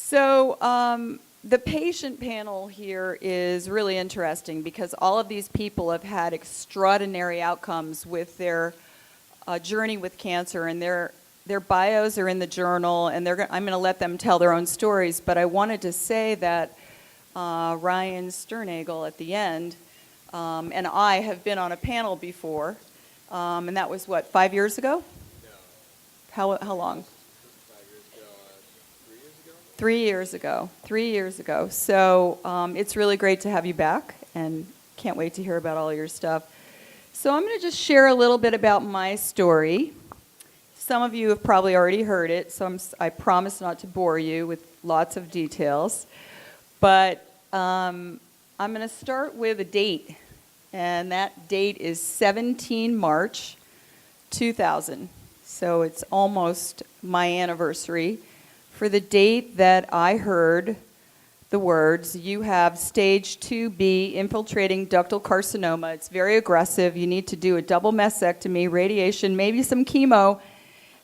So the patient panel here is really interesting because all of these people have had extraordinary outcomes with their journey with cancer, and their bios are in the journal, and I'm going to let them tell their own stories. But I wanted to say that Ryan Sternagel at the end and I have been on a panel before, and that was what, 5 years ago? No. How long? 5 years ago. 3 years ago? 3 years ago. 3 years ago. So it's really great to have you back, and can't wait to hear about all your stuff. So I'm going to just share a little bit about my story. Some of you have probably already heard it, so I promise not to bore you with lots of details. But I'm going to start with a date, and that date is 17 March 2000. So it's almost my anniversary for the date that I heard the words, "You have stage 2B infiltrating ductal carcinoma. It's very aggressive. You need to do a double mastectomy, radiation, maybe some chemo,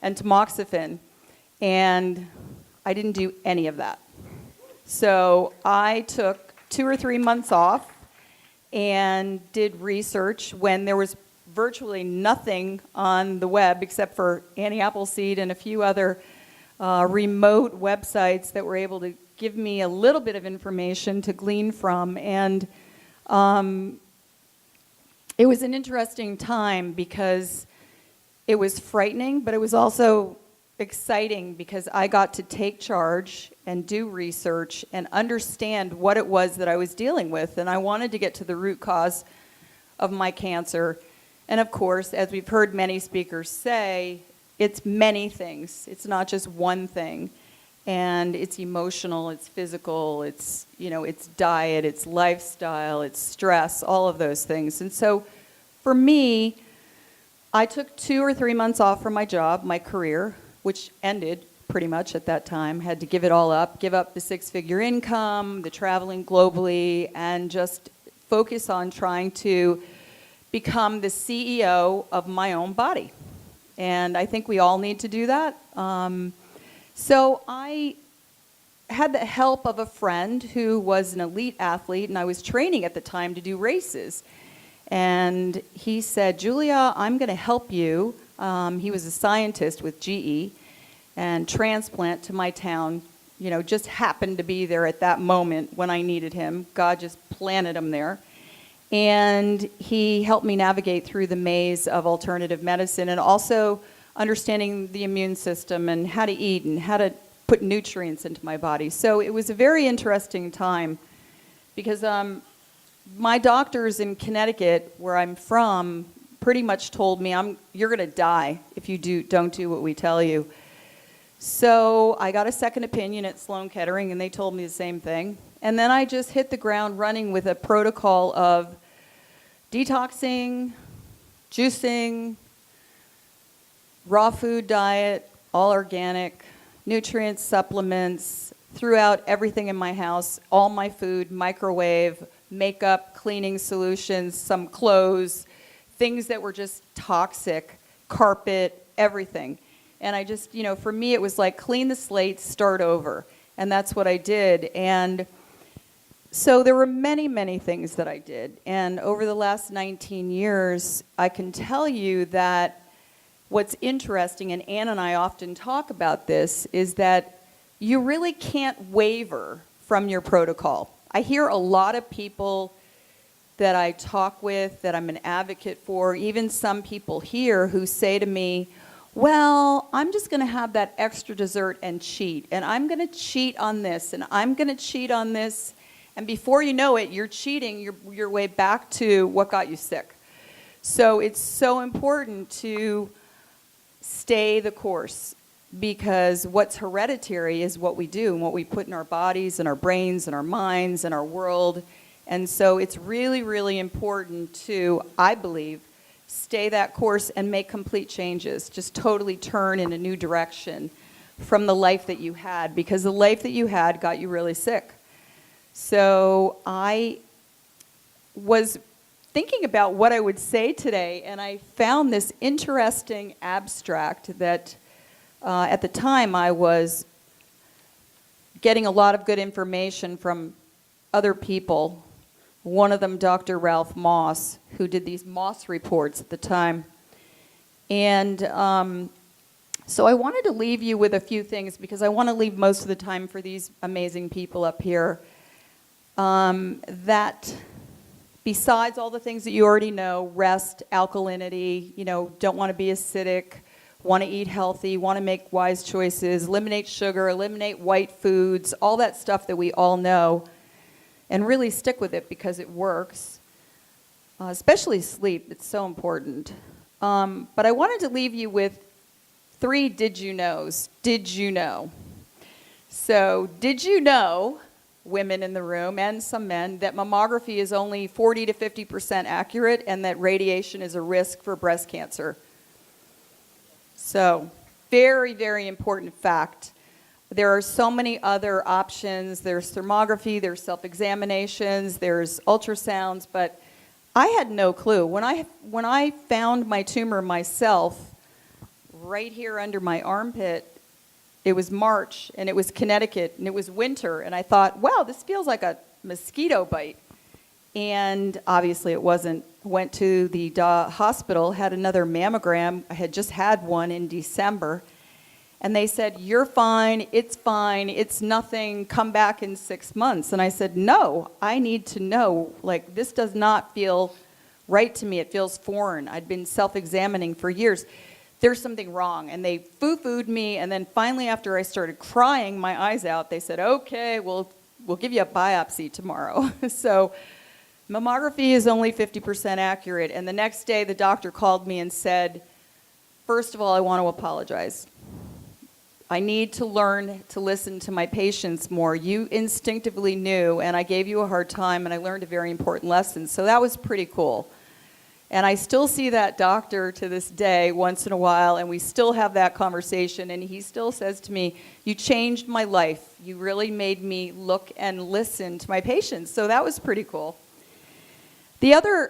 and tamoxifen." And I didn't do any of that. So I took 2 or 3 months off and did research when there was virtually nothing on the web except for Annie Appleseed and a few other remote websites that were able to give me a little bit of information to glean from. And it was an interesting time because it was frightening, but it was also exciting because I got to take charge and do research and understand what it was that I was dealing with. And I wanted to get to the root cause of my cancer. And of course, as we've heard many speakers say, it's many things. It's not just one thing. And it's emotional, it's physical, it's diet, it's lifestyle, it's stress, all of those things. And so for me, I took 2 or 3 months off from my job, my career, which ended pretty much at that time. Had to give it all up, give up the 6-figure income, the traveling globally, and just focus on trying to become the CEO of my own body. And I think we all need to do that. So I had the help of a friend who was an elite athlete, and I was training at the time to do races. And he said, "Julia, I'm going to help you." He was a scientist with GE, and transplant to my town, just happened to be there at that moment when I needed him. God just planted him there. And he helped me navigate through the maze of alternative medicine and also understanding the immune system and how to eat and how to put nutrients into my body. So it was a very interesting time because my doctors in Connecticut, where I'm from, pretty much told me, "You're going to die if you don't do what we tell you." So I got a second opinion at Sloan Kettering, and they told me the same thing. And then I just hit the ground running with a protocol of detoxing, juicing, raw food diet, all organic, nutrients, supplements, threw out everything in my house, all my food, microwave, makeup, cleaning solutions, some clothes, things that were just toxic, carpet, everything. And I just, for me it was like clean the slate, start over. And that's what I did. And so there were many, many things that I did. And over the last 19 years, I can tell you that what's interesting, and Ann and I often talk about this, is that you really can't waver from your protocol. I hear a lot of people that I talk with, that I'm an advocate for, even some people here who say to me, "Well, I'm just going to have that extra dessert and cheat, and I'm going to cheat on this, and I'm going to cheat on this." And before you know it, you're cheating your way back to what got you sick. So it's so important to stay the course, because what's hereditary is what we do and what we put in our bodies and our brains and our minds and our world. And so it's really, really important to, I believe, stay that course and make complete changes. Just totally turn in a new direction from the life that you had, because the life that you had got you really sick. So I was thinking about what I would say today, and I found this interesting abstract that at the time I was getting a lot of good information from other people. One of them, Dr. Ralph Moss, who did these Moss reports at the time. And so I wanted to leave you with a few things because I want to leave most of the time for these amazing people up here. That besides all the things that you already know, rest, alkalinity, don't want to be acidic, want to eat healthy, want to make wise choices, eliminate sugar, eliminate white foods, all that stuff that we all know, and really stick with it because it works, especially sleep. It's so important. But I wanted to leave you with 3 did you knows. Did you know? So did you know, women in the room and some men, that mammography is only 40 to 50% accurate and that radiation is a risk for breast cancer? So very, very important fact. There are so many other options. There's thermography, there's self-examinations, there's ultrasounds, but I had no clue. When I found my tumor myself, right here under my armpit, it was March, and it was Connecticut, and it was winter, and I thought, wow, this feels like a mosquito bite. And obviously it wasn't. Went to the hospital, had another mammogram. I had just had one in December. And they said, you're fine, it's nothing, come back in 6 months. And I said, no, I need to know, this does not feel right to me, it feels foreign. I'd been self-examining for years. There's something wrong. And they foo-fooed me, and then finally after I started crying my eyes out, they said, okay, we'll give you a biopsy tomorrow. So mammography is only 50% accurate. And the next day the doctor called me and said, first of all, I want to apologize. I need to learn to listen to my patients more. You instinctively knew, and I gave you a hard time, and I learned a very important lesson. So that was pretty cool. And I still see that doctor to this day once in a while, and we still have that conversation, and he still says to me, you changed my life. You really made me look and listen to my patients. So that was pretty cool. The other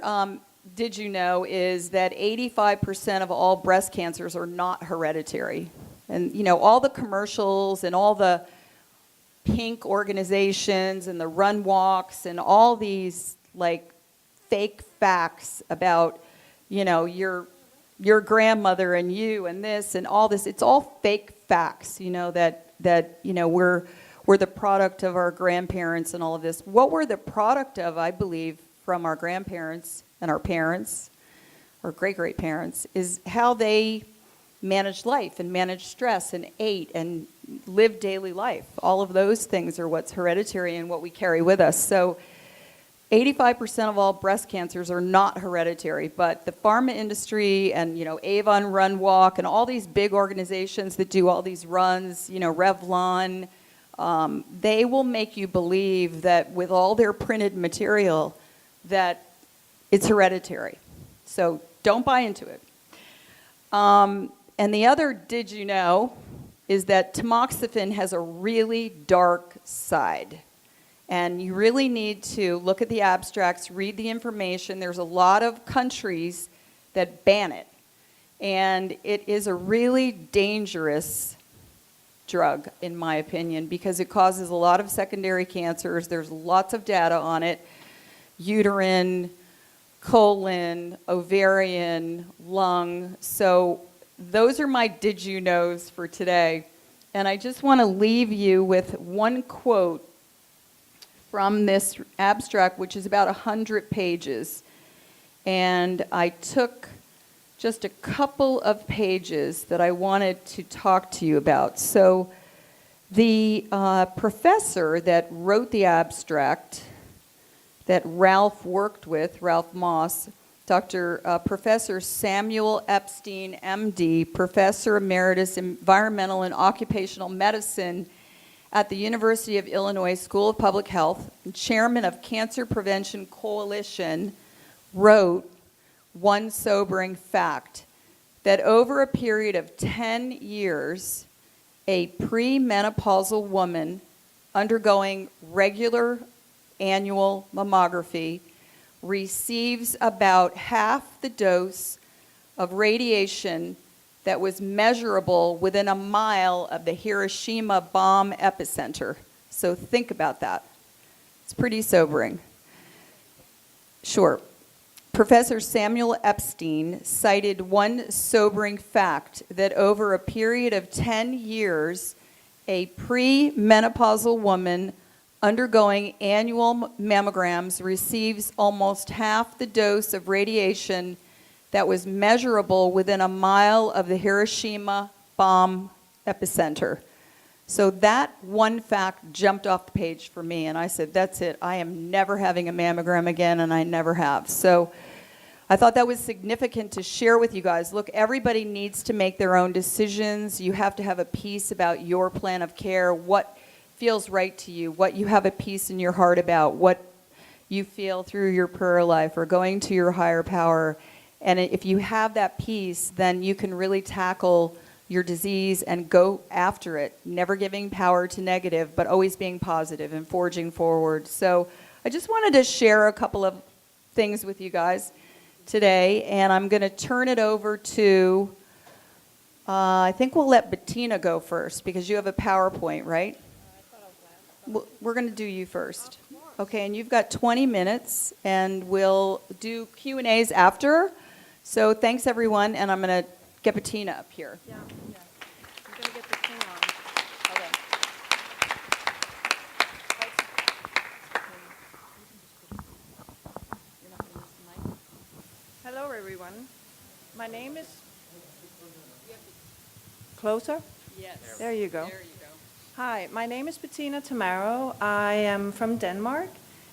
did you know is that 85% of all breast cancers are not hereditary. And, all the commercials and all the pink organizations and the run walks and all these, fake facts about, your grandmother and you and this and all this. It's all fake facts, that we're the product of our grandparents and all of this. What we're the product of, I believe, from our grandparents and our parents, or great-great-parents, is how they managed life and managed stress and ate and lived daily life. All of those things are what's hereditary and what we carry with us. So 85% of all breast cancers are not hereditary, but the pharma industry and, Avon Run Walk and all these big organizations that do all these runs, Revlon, they will make you believe that with all their printed material that it's hereditary. So don't buy into it. And the other did you know is that tamoxifen has a really dark side. And you really need to look at the abstracts, read the information. There's a lot of countries that ban it. And it is a really dangerous drug, in my opinion, because it causes a lot of secondary cancers. There's lots of data on it. Uterine, colon, ovarian, lung. So those are my did you knows for today. And I just want to leave you with one quote from this abstract, which is about 100 pages. And I took just a couple of pages that I wanted to talk to you about. So the professor that wrote the abstract that Ralph worked with, Ralph Moss, Professor Samuel Epstein, MD, Professor Emeritus Environmental and Occupational Medicine at the University of Illinois School of Public Health, and Chairman of Cancer Prevention Coalition, wrote one sobering fact, that over a period of 10 years, a premenopausal woman undergoing regular annual mammography receives about half the dose of radiation that was measurable within a mile of the Hiroshima bomb epicenter. So think about that. It's pretty sobering. Sure. Professor Samuel Epstein cited one sobering fact that over a period of 10 years, a premenopausal woman undergoing annual mammograms receives almost half the dose of radiation that was measurable within a mile of the Hiroshima bomb epicenter. So that one fact jumped off the page for me, and I said, that's it. I am never having a mammogram again, and I never have. So I thought that was significant to share with you guys. Look, everybody needs to make their own decisions. You have to have a peace about your plan of care, what feels right to you, what you have a peace in your heart about, what you feel through your prayer life or going to your higher power. And if you have that peace, then you can really tackle your disease and go after it, never giving power to negative, but always being positive and forging forward. So I just wanted to share a couple of things with you guys today, and I'm going to turn it over to, I think we'll let Bettina go first because you have a PowerPoint, right? We're going to do you first. Okay, and you've got 20 minutes, and we'll do Q&As after. So thanks, everyone, and I'm going to get Bettina up here. Yeah. I'm going to get the thing on. Okay. Hello, everyone. My name is... Closer? Yes. There you go. There you go. Hi, my name is Bettina Tamaro. I am from Denmark,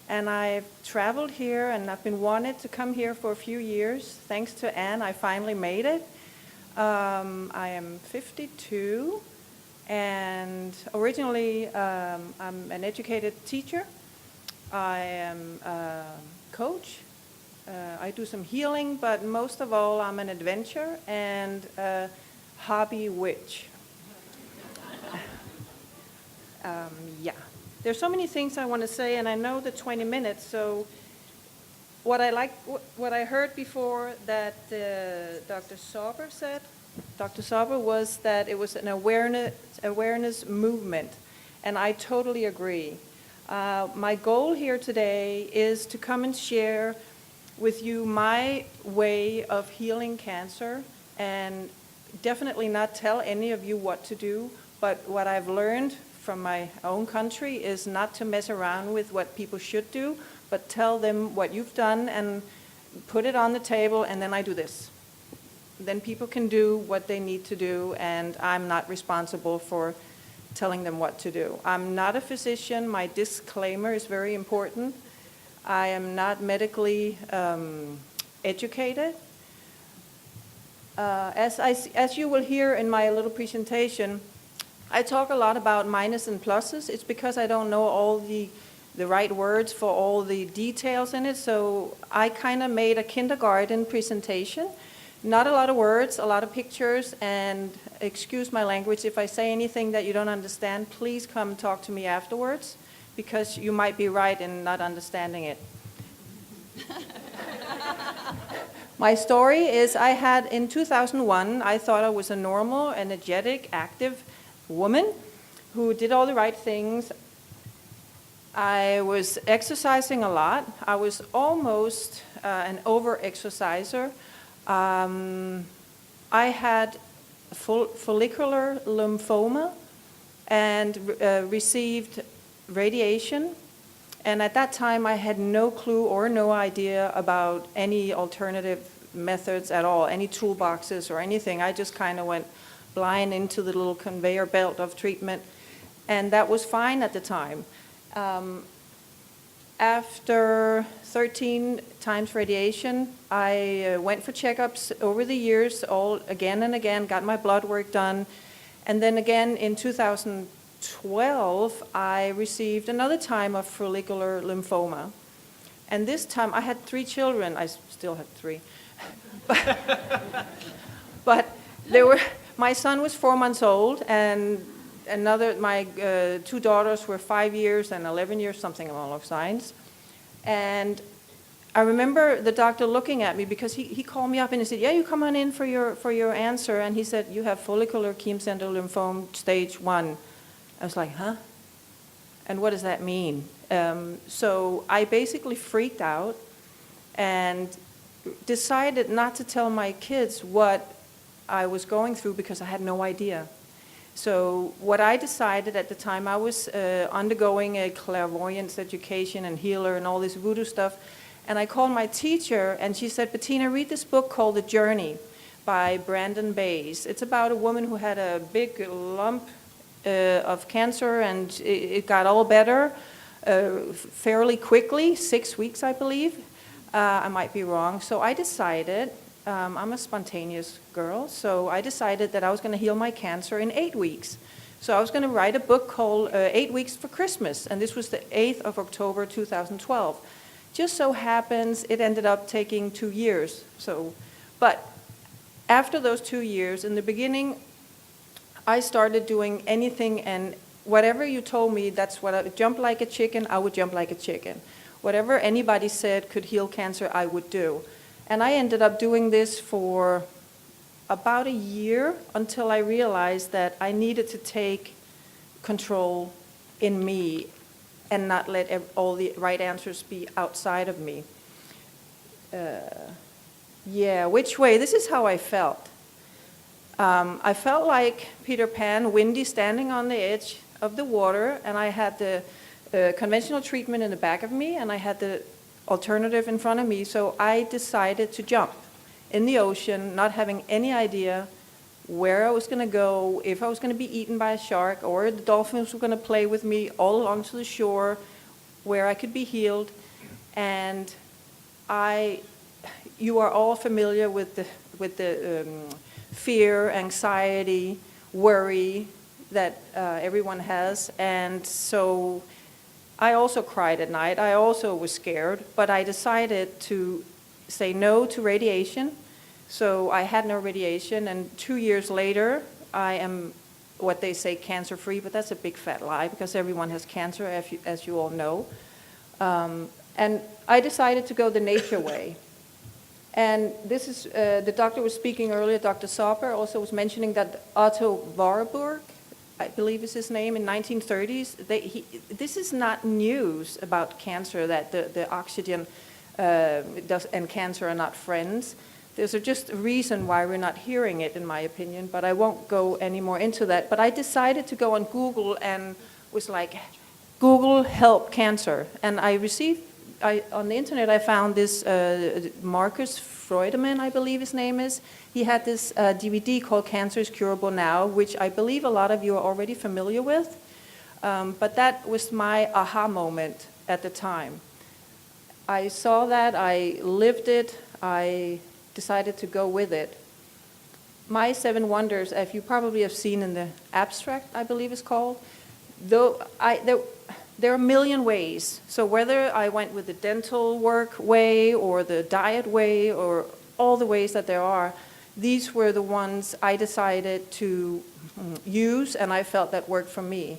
and I've traveled here, and I've been wanted to come here for a few years. Thanks to Anne, I finally made it. I am 52, and originally I'm an educated teacher. I am a coach. I do some healing, but most of all, I'm an adventurer and a hobby witch. Yeah, there's so many things I want to say, and I know the 20 minutes, so what I heard before that Dr. Sauber said, Dr. Sauber, was that it was an awareness movement, and I totally agree. My goal here today is to come and share with you my way of healing cancer, and definitely not tell any of you what to do, but what I've learned from my own country is not to mess around with what people should do, but tell them what you've done and put it on the table, and then I do this. Then people can do what they need to do, and I'm not responsible for telling them what to do. I'm not a physician. My disclaimer is very important. I am not medically educated. As you will hear in my little presentation, I talk a lot about minus and pluses. It's because I don't know all the right words for all the details in it, so I kind of made a kindergarten presentation. Not a lot of words, a lot of pictures, and excuse my language, if I say anything that you don't understand, please come talk to me afterwards, because you might be right in not understanding it. My story is in 2001, I thought I was a normal, energetic, active woman who did all the right things. I was exercising a lot. I was almost an over-exerciser. I had follicular lymphoma and received radiation. And at that time, I had no clue or no idea about any alternative methods at all, any toolboxes or anything. I just kind of went blind into the little conveyor belt of treatment, and that was fine at the time. After 13 times radiation, I went for checkups over the years, all again and again, got my blood work done, and then again in 2012, I received another time of follicular lymphoma. And this time, I had 3 children. I still have 3. But my son was 4 months old, and my 2 daughters were 5 years and 11 years, something along those lines. And I remember the doctor looking at me, because he called me up and he said, yeah, you come on in for your answer. And he said, you have follicular Keim center lymphoma stage 1. I was like, huh? And what does that mean? So I basically freaked out and decided not to tell my kids what I was going through because I had no idea. So what I decided at the time, I was undergoing a clairvoyance education and healer and all this voodoo stuff, and I called my teacher and she said, Bettina, read this book called The Journey by Brandon Bays. It's about a woman who had a big lump of cancer, and it got all better fairly quickly, 6 weeks, I believe. I might be wrong. So I decided, I'm a spontaneous girl, so I decided that I was going to heal my cancer in 8 weeks. So I was going to write a book called 8 Weeks for Christmas, and this was the 8th of October 2012. Just so happens it ended up taking 2 years. But after those 2 years, in the beginning, I started doing anything and whatever you told me, that's what I would jump like a chicken, I would jump like a chicken. Whatever anybody said could heal cancer, I would do. And I ended up doing this for about a year until I realized that I needed to take control in me and not let all the right answers be outside of me. Which way? This is how I felt. I felt like Peter Pan, windy, standing on the edge of the water, and I had the conventional treatment in the back of me, and I had the alternative in front of me, so I decided to jump in the ocean, not having any idea where I was going to go, if I was going to be eaten by a shark, or the dolphins were going to play with me all along to the shore, where I could be healed. And you are all familiar with the fear, anxiety, worry that everyone has. And so I also cried at night. I also was scared, but I decided to say no to radiation. So I had no radiation, and 2 years later, I am what they say cancer-free, but that's a big fat lie because everyone has cancer, as you all know. And I decided to go the nature way. And this is, the doctor was speaking earlier, Dr. Sauper also was mentioning that Otto Warburg, I believe is his name, in 1930s, this is not news about cancer, that the oxygen and cancer are not friends. There's just a reason why we're not hearing it, in my opinion, but I won't go any more into that. But I decided to go on Google and was like, Google help cancer. And on the internet I found this Marcus Freudemann, I believe his name is. He had this DVD called Cancer is Curable Now, which I believe a lot of you are already familiar with. But that was my aha moment at the time. I saw that, I lived it, I decided to go with it. My 7 wonders, as you probably have seen in the abstract, I believe it's called, there are a million ways. So whether I went with the dental work way or the diet way or all the ways that there are, these were the ones I decided to use, and I felt that worked for me.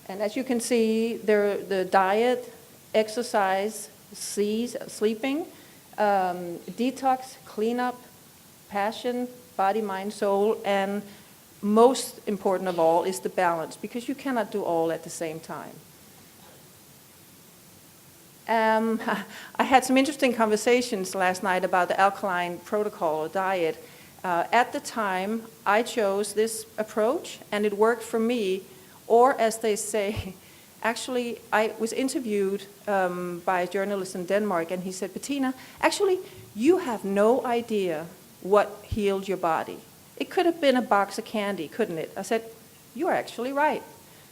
And as you can see, the diet, exercise, sleeping, detox, cleanup, passion, body, mind, soul, and most important of all is the balance, because you cannot do all at the same time. I had some interesting conversations last night about the Alkaline protocol or diet. At the time, I chose this approach, and it worked for me, or as they say, actually, I was interviewed by a journalist in Denmark, and he said, Bettina, actually, you have no idea what healed your body. It could have been a box of candy, couldn't it? I said, you are actually right.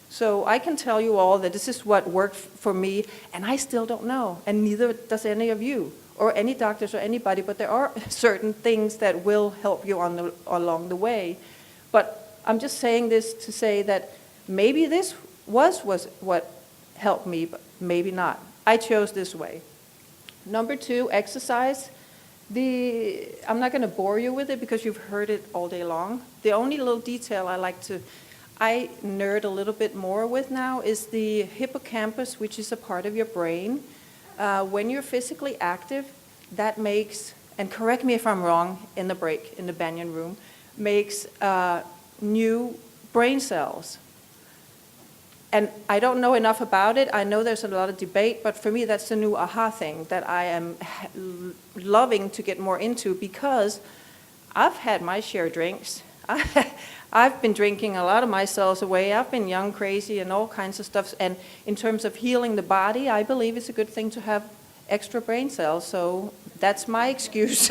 So I can tell you all that this is what worked for me, and I still don't know, and neither does any of you, or any doctors or anybody, but there are certain things that will help you along the way. But I'm just saying this to say that maybe this was what helped me, but maybe not. I chose this way. Number 2, exercise. I'm not going to bore you with it because you've heard it all day long. The only little detail I nerd a little bit more with now is the hippocampus, which is a part of your brain. When you're physically active, that makes, and correct me if I'm wrong in the break, in the banyan room, makes new brain cells. And I don't know enough about it. I know there's a lot of debate, but for me, that's the new aha thing that I am loving to get more into, because I've had my share of drinks. I've been drinking a lot of my cells away. I've been young, crazy, and all kinds of stuff. And in terms of healing the body, I believe it's a good thing to have extra brain cells. So that's my excuse.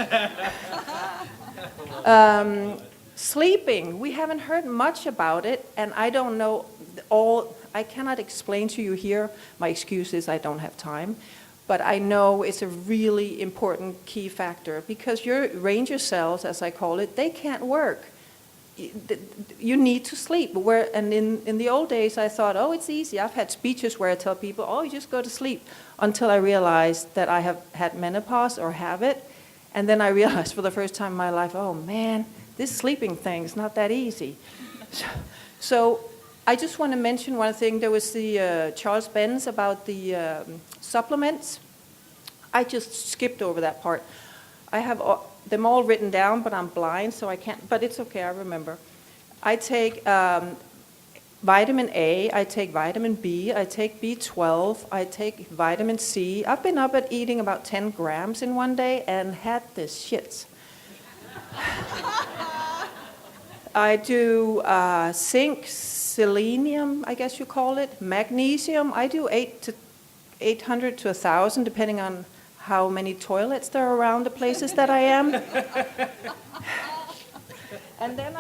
Sleeping, we haven't heard much about it, and I don't know I cannot explain to you here. My excuse is I don't have time. But I know it's a really important key factor, because your ranger cells, as I call it, they can't work. You need to sleep. And in the old days, I thought, oh, it's easy. I've had speeches where I tell people, oh, you just go to sleep, until I realized that I have had menopause or have it. And then I realized for the first time in my life, oh, man, this sleeping thing is not that easy. So I just want to mention one thing. There was the Charles Benz about the supplements. I just skipped over that part. I have them all written down, but I'm blind, so I can't. But it's okay, I remember. I take vitamin A, I take vitamin B, I take B12, I take vitamin C. I've been up at eating about 10 grams in one day and had the shits. I do zinc, selenium, I guess you call it, magnesium. I do 800 to 1,000, depending on how many toilets there are around the places that I am. And then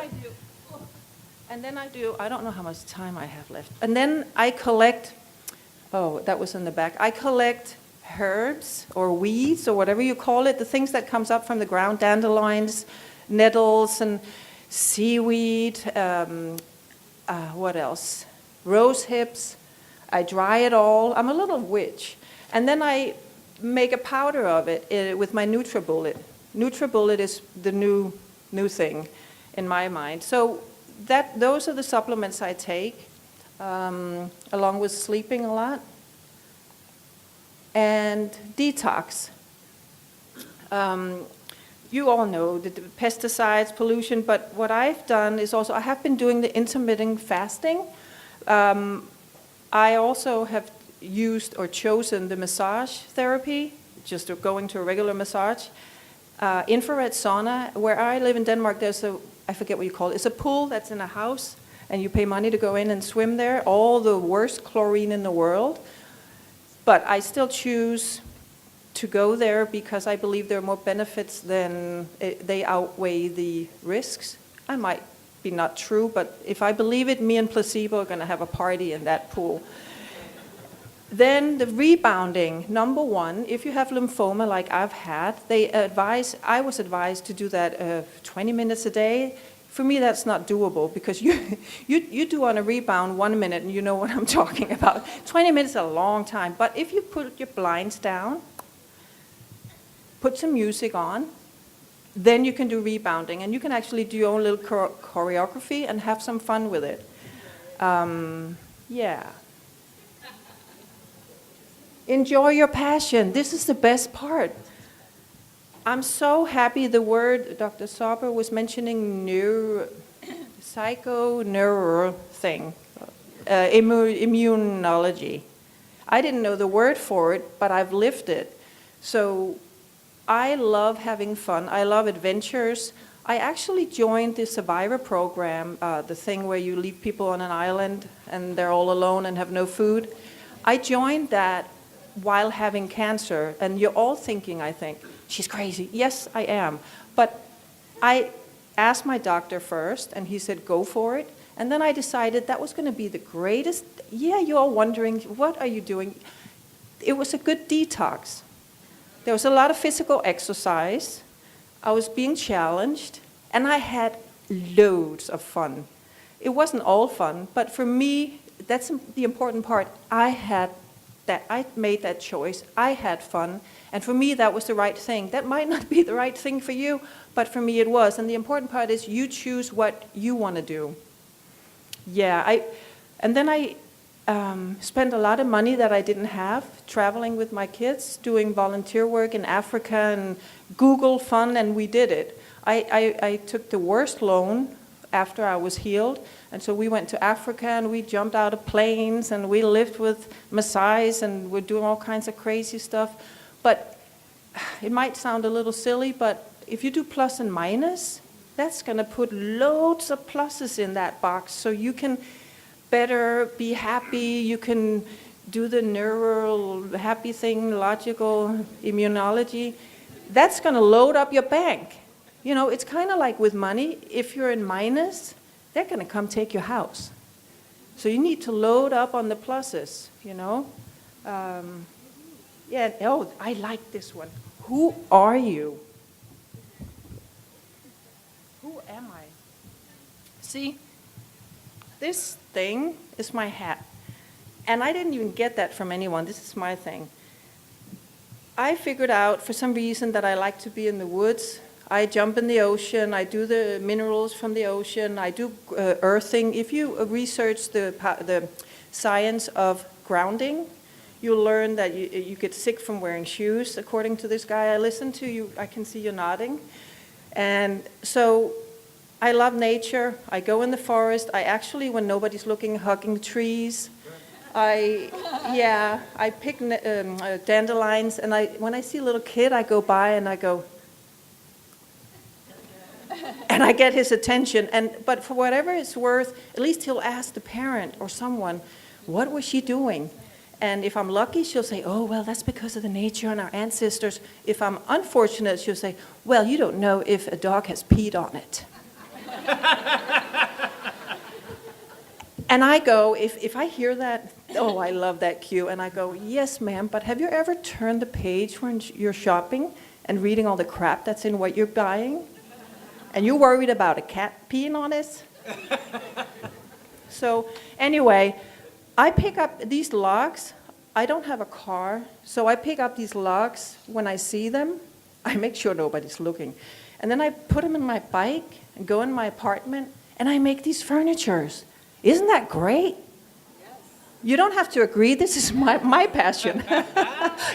I do, I don't know how much time I have left. And then I collect, oh, that was in the back. I collect herbs or weeds or whatever you call it, the things that comes up from the ground, dandelions, nettles, and seaweed, what else? Rose hips. I dry it all. I'm a little witch. And then I make a powder of it with my NutriBullet. NutriBullet is the new thing in my mind. So those are the supplements I take, along with sleeping a lot. And detox. You all know the pesticides, pollution, but what I've done is also, I have been doing the intermittent fasting. I also have used or chosen the massage therapy, just going to a regular massage. Infrared sauna, where I live in Denmark, there's I forget what you call it, it's a pool that's in a house, and you pay money to go in and swim there, all the worst chlorine in the world. But I still choose to go there because I believe there are more benefits than they outweigh the risks. I might be not true, but if I believe it, me and placebo are going to have a party in that pool. Then the rebounding, number one, if you have lymphoma like I've had, I was advised to do that 20 minutes a day. For me, that's not doable, because you do on a rebound 1 minute and you know what I'm talking about. 20 minutes is a long time, but if you put your blinds down, put some music on, then you can do rebounding, and you can actually do your own little choreography and have some fun with it. Yeah. Enjoy your passion. This is the best part. I'm so happy the word Dr. Sauber was mentioning, psycho-neuro thing, immunology. I didn't know the word for it, but I've lived it. So I love having fun. I love adventures. I actually joined the Survivor program, the thing where you leave people on an island and they're all alone and have no food. I joined that while having cancer, and you're all thinking, I think, she's crazy. Yes, I am. But I asked my doctor first, and he said, go for it. And then I decided that was going to be the greatest. Yeah, you're all wondering, what are you doing? It was a good detox. There was a lot of physical exercise. I was being challenged, and I had loads of fun. It wasn't all fun, but for me, that's the important part. I made that choice. I had fun, and for me, that was the right thing. That might not be the right thing for you, but for me, it was. And the important part is you choose what you want to do. Yeah, and then I spent a lot of money that I didn't have, traveling with my kids, doing volunteer work in Africa, and Google fun, and we did it. I took the worst loan after I was healed, And so we went to Africa and we jumped out of planes and we lived with Maasais and we're doing all kinds of crazy stuff. But it might sound a little silly, but if you do plus and minus, that's going to put loads of pluses in that box so you can better be happy, you can do the neural happy thing, logical immunology. That's going to load up your bank. You know, it's kind of like with money. If you're in minus, they're going to come take your house. So you need to load up on the pluses, you know. Yeah, oh, I like this one. Who are you? Who am I? See, this thing is my hat. And I didn't even get that from anyone. This is my thing. I figured out for some reason that I like to be in the woods. I jump in the ocean. I do the minerals from the ocean. I do earthing. If you research the science of grounding, you'll learn that you get sick from wearing shoes, according to this guy I listened to. I can see you nodding. And so I love nature. I go in the forest. I actually, when nobody's looking, hugging trees. I pick dandelions, and when I see a little kid, I go by and I go, and I get his attention. But for whatever it's worth, at least he'll ask the parent or someone, what was she doing? And if I'm lucky, she'll say, oh, well, that's because of the nature and our ancestors. If I'm unfortunate, she'll say, well, you don't know if a dog has peed on it. And I go, if I hear that, oh, I love that cue. And I go, yes, ma'am, but have you ever turned the page when you're shopping and reading all the crap that's in what you're buying? And you're worried about a cat peeing on it? So anyway, I pick up these logs. I don't have a car, so I pick up these logs when I see them. I make sure nobody's looking. And then I put them in my bike and go in my apartment, and I make these furnitures. Isn't that great? Yes. You don't have to agree. This is my passion.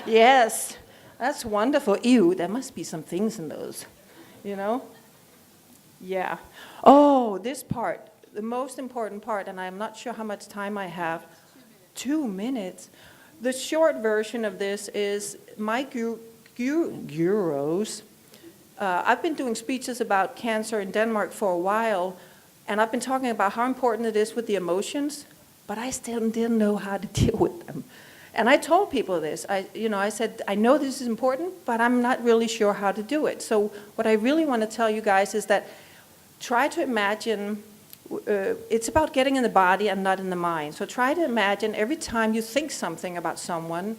Yes, that's wonderful. Ew, there must be some things in those, you know? Yeah. Oh, this part, the most important part, and I'm not sure how much time I have. 2 minutes. The short version of this is my gurus. I've been doing speeches about cancer in Denmark for a while, and I've been talking about how important it is with the emotions, but I still didn't know how to deal with them. And I told people this. I said, I know this is important, but I'm not really sure how to do it. So what I really want to tell you guys is that try to imagine, it's about getting in the body and not in the mind. So try to imagine every time you think something about someone,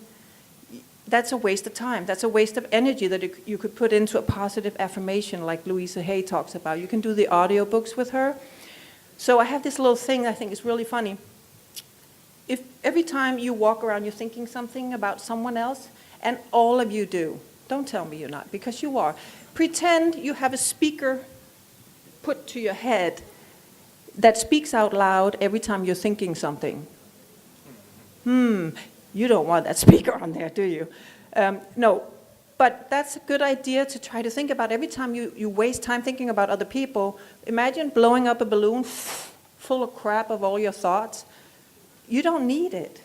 that's a waste of time. That's a waste of energy that you could put into a positive affirmation like Louisa Hay talks about. You can do the audiobooks with her. So I have this little thing I think is really funny. If every time you walk around you're thinking something about someone else, and all of you do, don't tell me you're not, because you are. Pretend you have a speaker put to your head that speaks out loud every time you're thinking something. You don't want that speaker on there, do you? No, but that's a good idea to try to think about every time you waste time thinking about other people. Imagine blowing up a balloon full of crap of all your thoughts. You don't need it.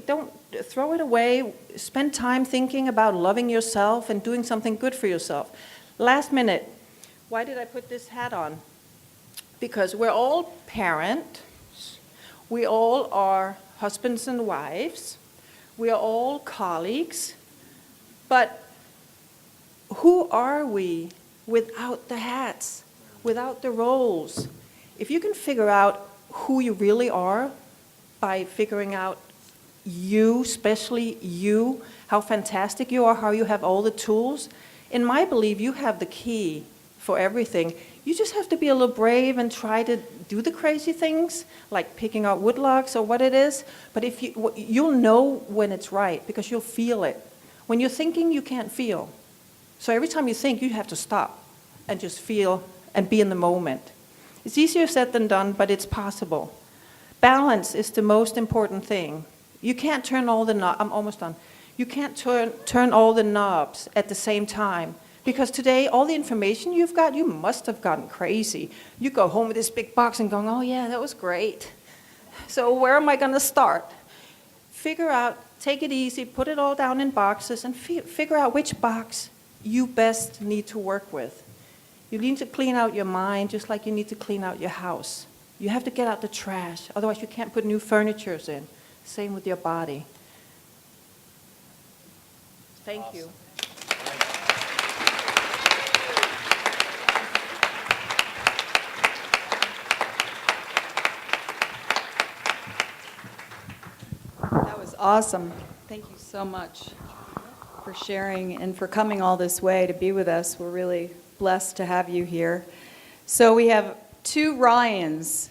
Don't throw it away. Spend time thinking about loving yourself and doing something good for yourself. Last minute, why did I put this hat on? Because we're all parents. We all are husbands and wives. We are all colleagues. But who are we without the hats, without the roles? If you can figure out who you really are by figuring out you, especially you, how fantastic you are, how you have all the tools, in my belief, you have the key for everything. You just have to be a little brave and try to do the crazy things, like picking out wood logs or what it is. But if you'll know when it's right, because you'll feel it. When you're thinking, you can't feel. So every time you think, you have to stop and just feel and be in the moment. It's easier said than done, but it's possible. Balance is the most important thing. You can't turn all the knobs. I'm almost done. You can't turn all the knobs at the same time. Because today, all the information you've got, you must have gotten crazy. You go home with this big box and going, oh yeah, that was great. So where am I going to start? Figure out, take it easy, put it all down in boxes, and figure out which box you best need to work with. You need to clean out your mind just like you need to clean out your house. You have to get out the trash, otherwise you can't put new furniture in. Same with your body. Thank you. That was awesome. Thank you so much for sharing and for coming all this way to be with us. We're really blessed to have you here. So we have two Ryans,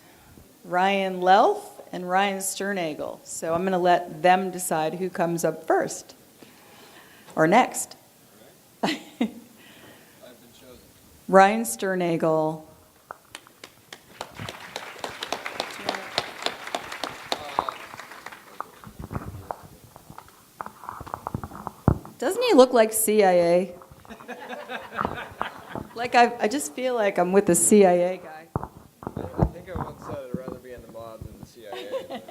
Ryan Lelf and Ryan Sternagel. So I'm going to let them decide who comes up first or next. I've been chosen. Ryan Sternagel. Doesn't he look like CIA? Like I just feel like I'm with the CIA guy. I think I once said I'd rather be in the mob than the CIA.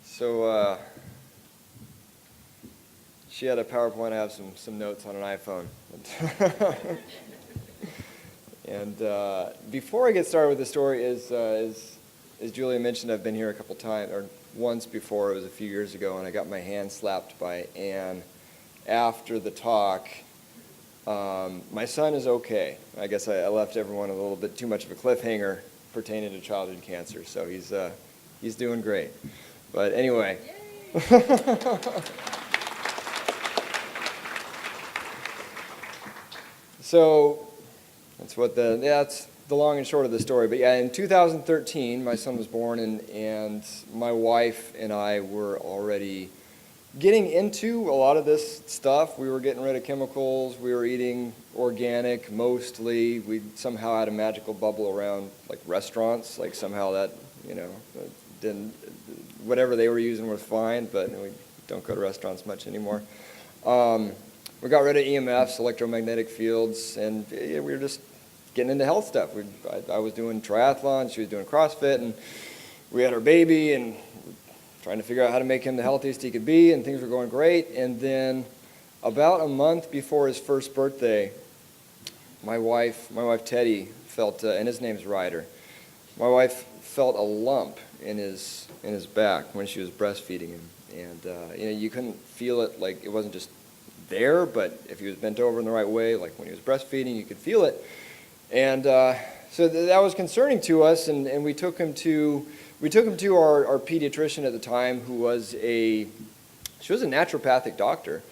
So, she had a PowerPoint. I have some notes on an iPhone. And before I get started with the story, as Julia mentioned, I've been here a couple times, or once before. It was a few years ago, and I got my hand slapped by Anne after the talk. My son is okay. I guess I left everyone a little bit too much of a cliffhanger pertaining to childhood cancer, so he's doing great. But anyway. So that's the long and short of the story. But yeah, in 2013, my son was born, and my wife and I were already getting into a lot of this stuff. We were getting rid of chemicals. We were eating organic mostly. We somehow had a magical bubble around like restaurants. Like somehow that, didn't, whatever they were using was fine, but we don't go to restaurants much anymore. We got rid of EMFs, electromagnetic fields, and we were just getting into health stuff. I was doing triathlon, she was doing CrossFit, and we had our baby, and trying to figure out how to make him the healthiest he could be, and things were going great. And then about a month before his first birthday, my wife Teddy felt, and his name's Ryder, my wife felt a lump in his back when she was breastfeeding him. And you couldn't feel it, like it wasn't just there, but if he was bent over in the right way, like when he was breastfeeding, you could feel it. And so that was concerning to us, and we took him to our pediatrician at the time, who was she was a naturopathic doctor,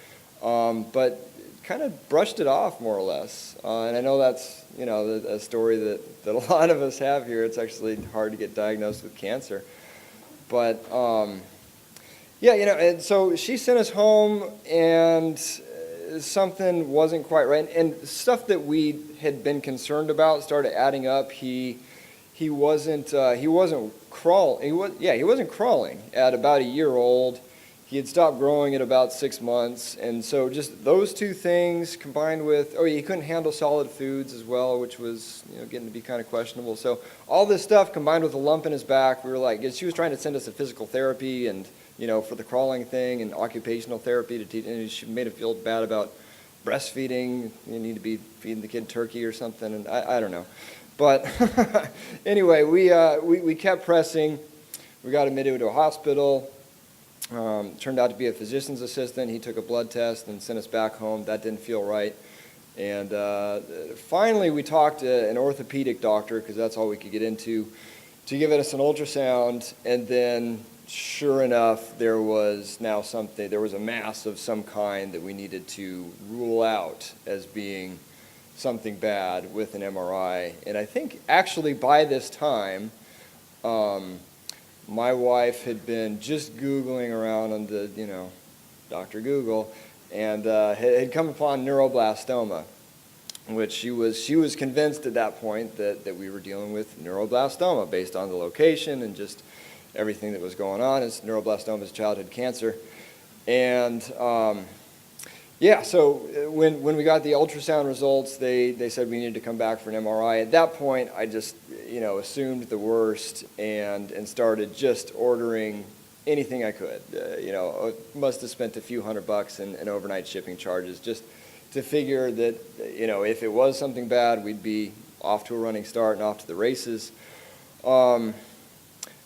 but kind of brushed it off more or less. And I know that's a story that a lot of us have here. It's actually hard to get diagnosed with cancer, but and so she sent us home, and something wasn't quite right, and stuff that we had been concerned about started adding up. He wasn't crawling. He wasn't crawling at about a year old. He had stopped growing at about 6 months, and so just those two things combined with, he couldn't handle solid foods as well, which was getting to be kind of questionable. So all this stuff combined with a lump in his back, we were like, she was trying to send us to physical therapy and for the crawling thing, and occupational therapy to teach, and she made him feel bad about breastfeeding. You need to be feeding the kid turkey or something, and I don't know. But anyway, we kept pressing. We got admitted to a hospital. Turned out to be a physician's assistant. He took a blood test and sent us back home. That didn't feel right. And finally, we talked to an orthopedic doctor, because that's all we could get into, to give us an ultrasound. And then, sure enough, there was a mass of some kind that we needed to rule out as being something bad with an MRI. And I think actually by this time, my wife had been just Googling around on the, Dr. Google, and had come upon neuroblastoma, which she was convinced at that point that we were dealing with neuroblastoma based on the location and just everything that was going on. As neuroblastoma is childhood cancer. And yeah, so when we got the ultrasound results, they said we needed to come back for an MRI. At that point, I just assumed the worst and started just ordering anything I could. Must have spent a few $100 in overnight shipping charges just to figure that if it was something bad, we'd be off to a running start and off to the races. And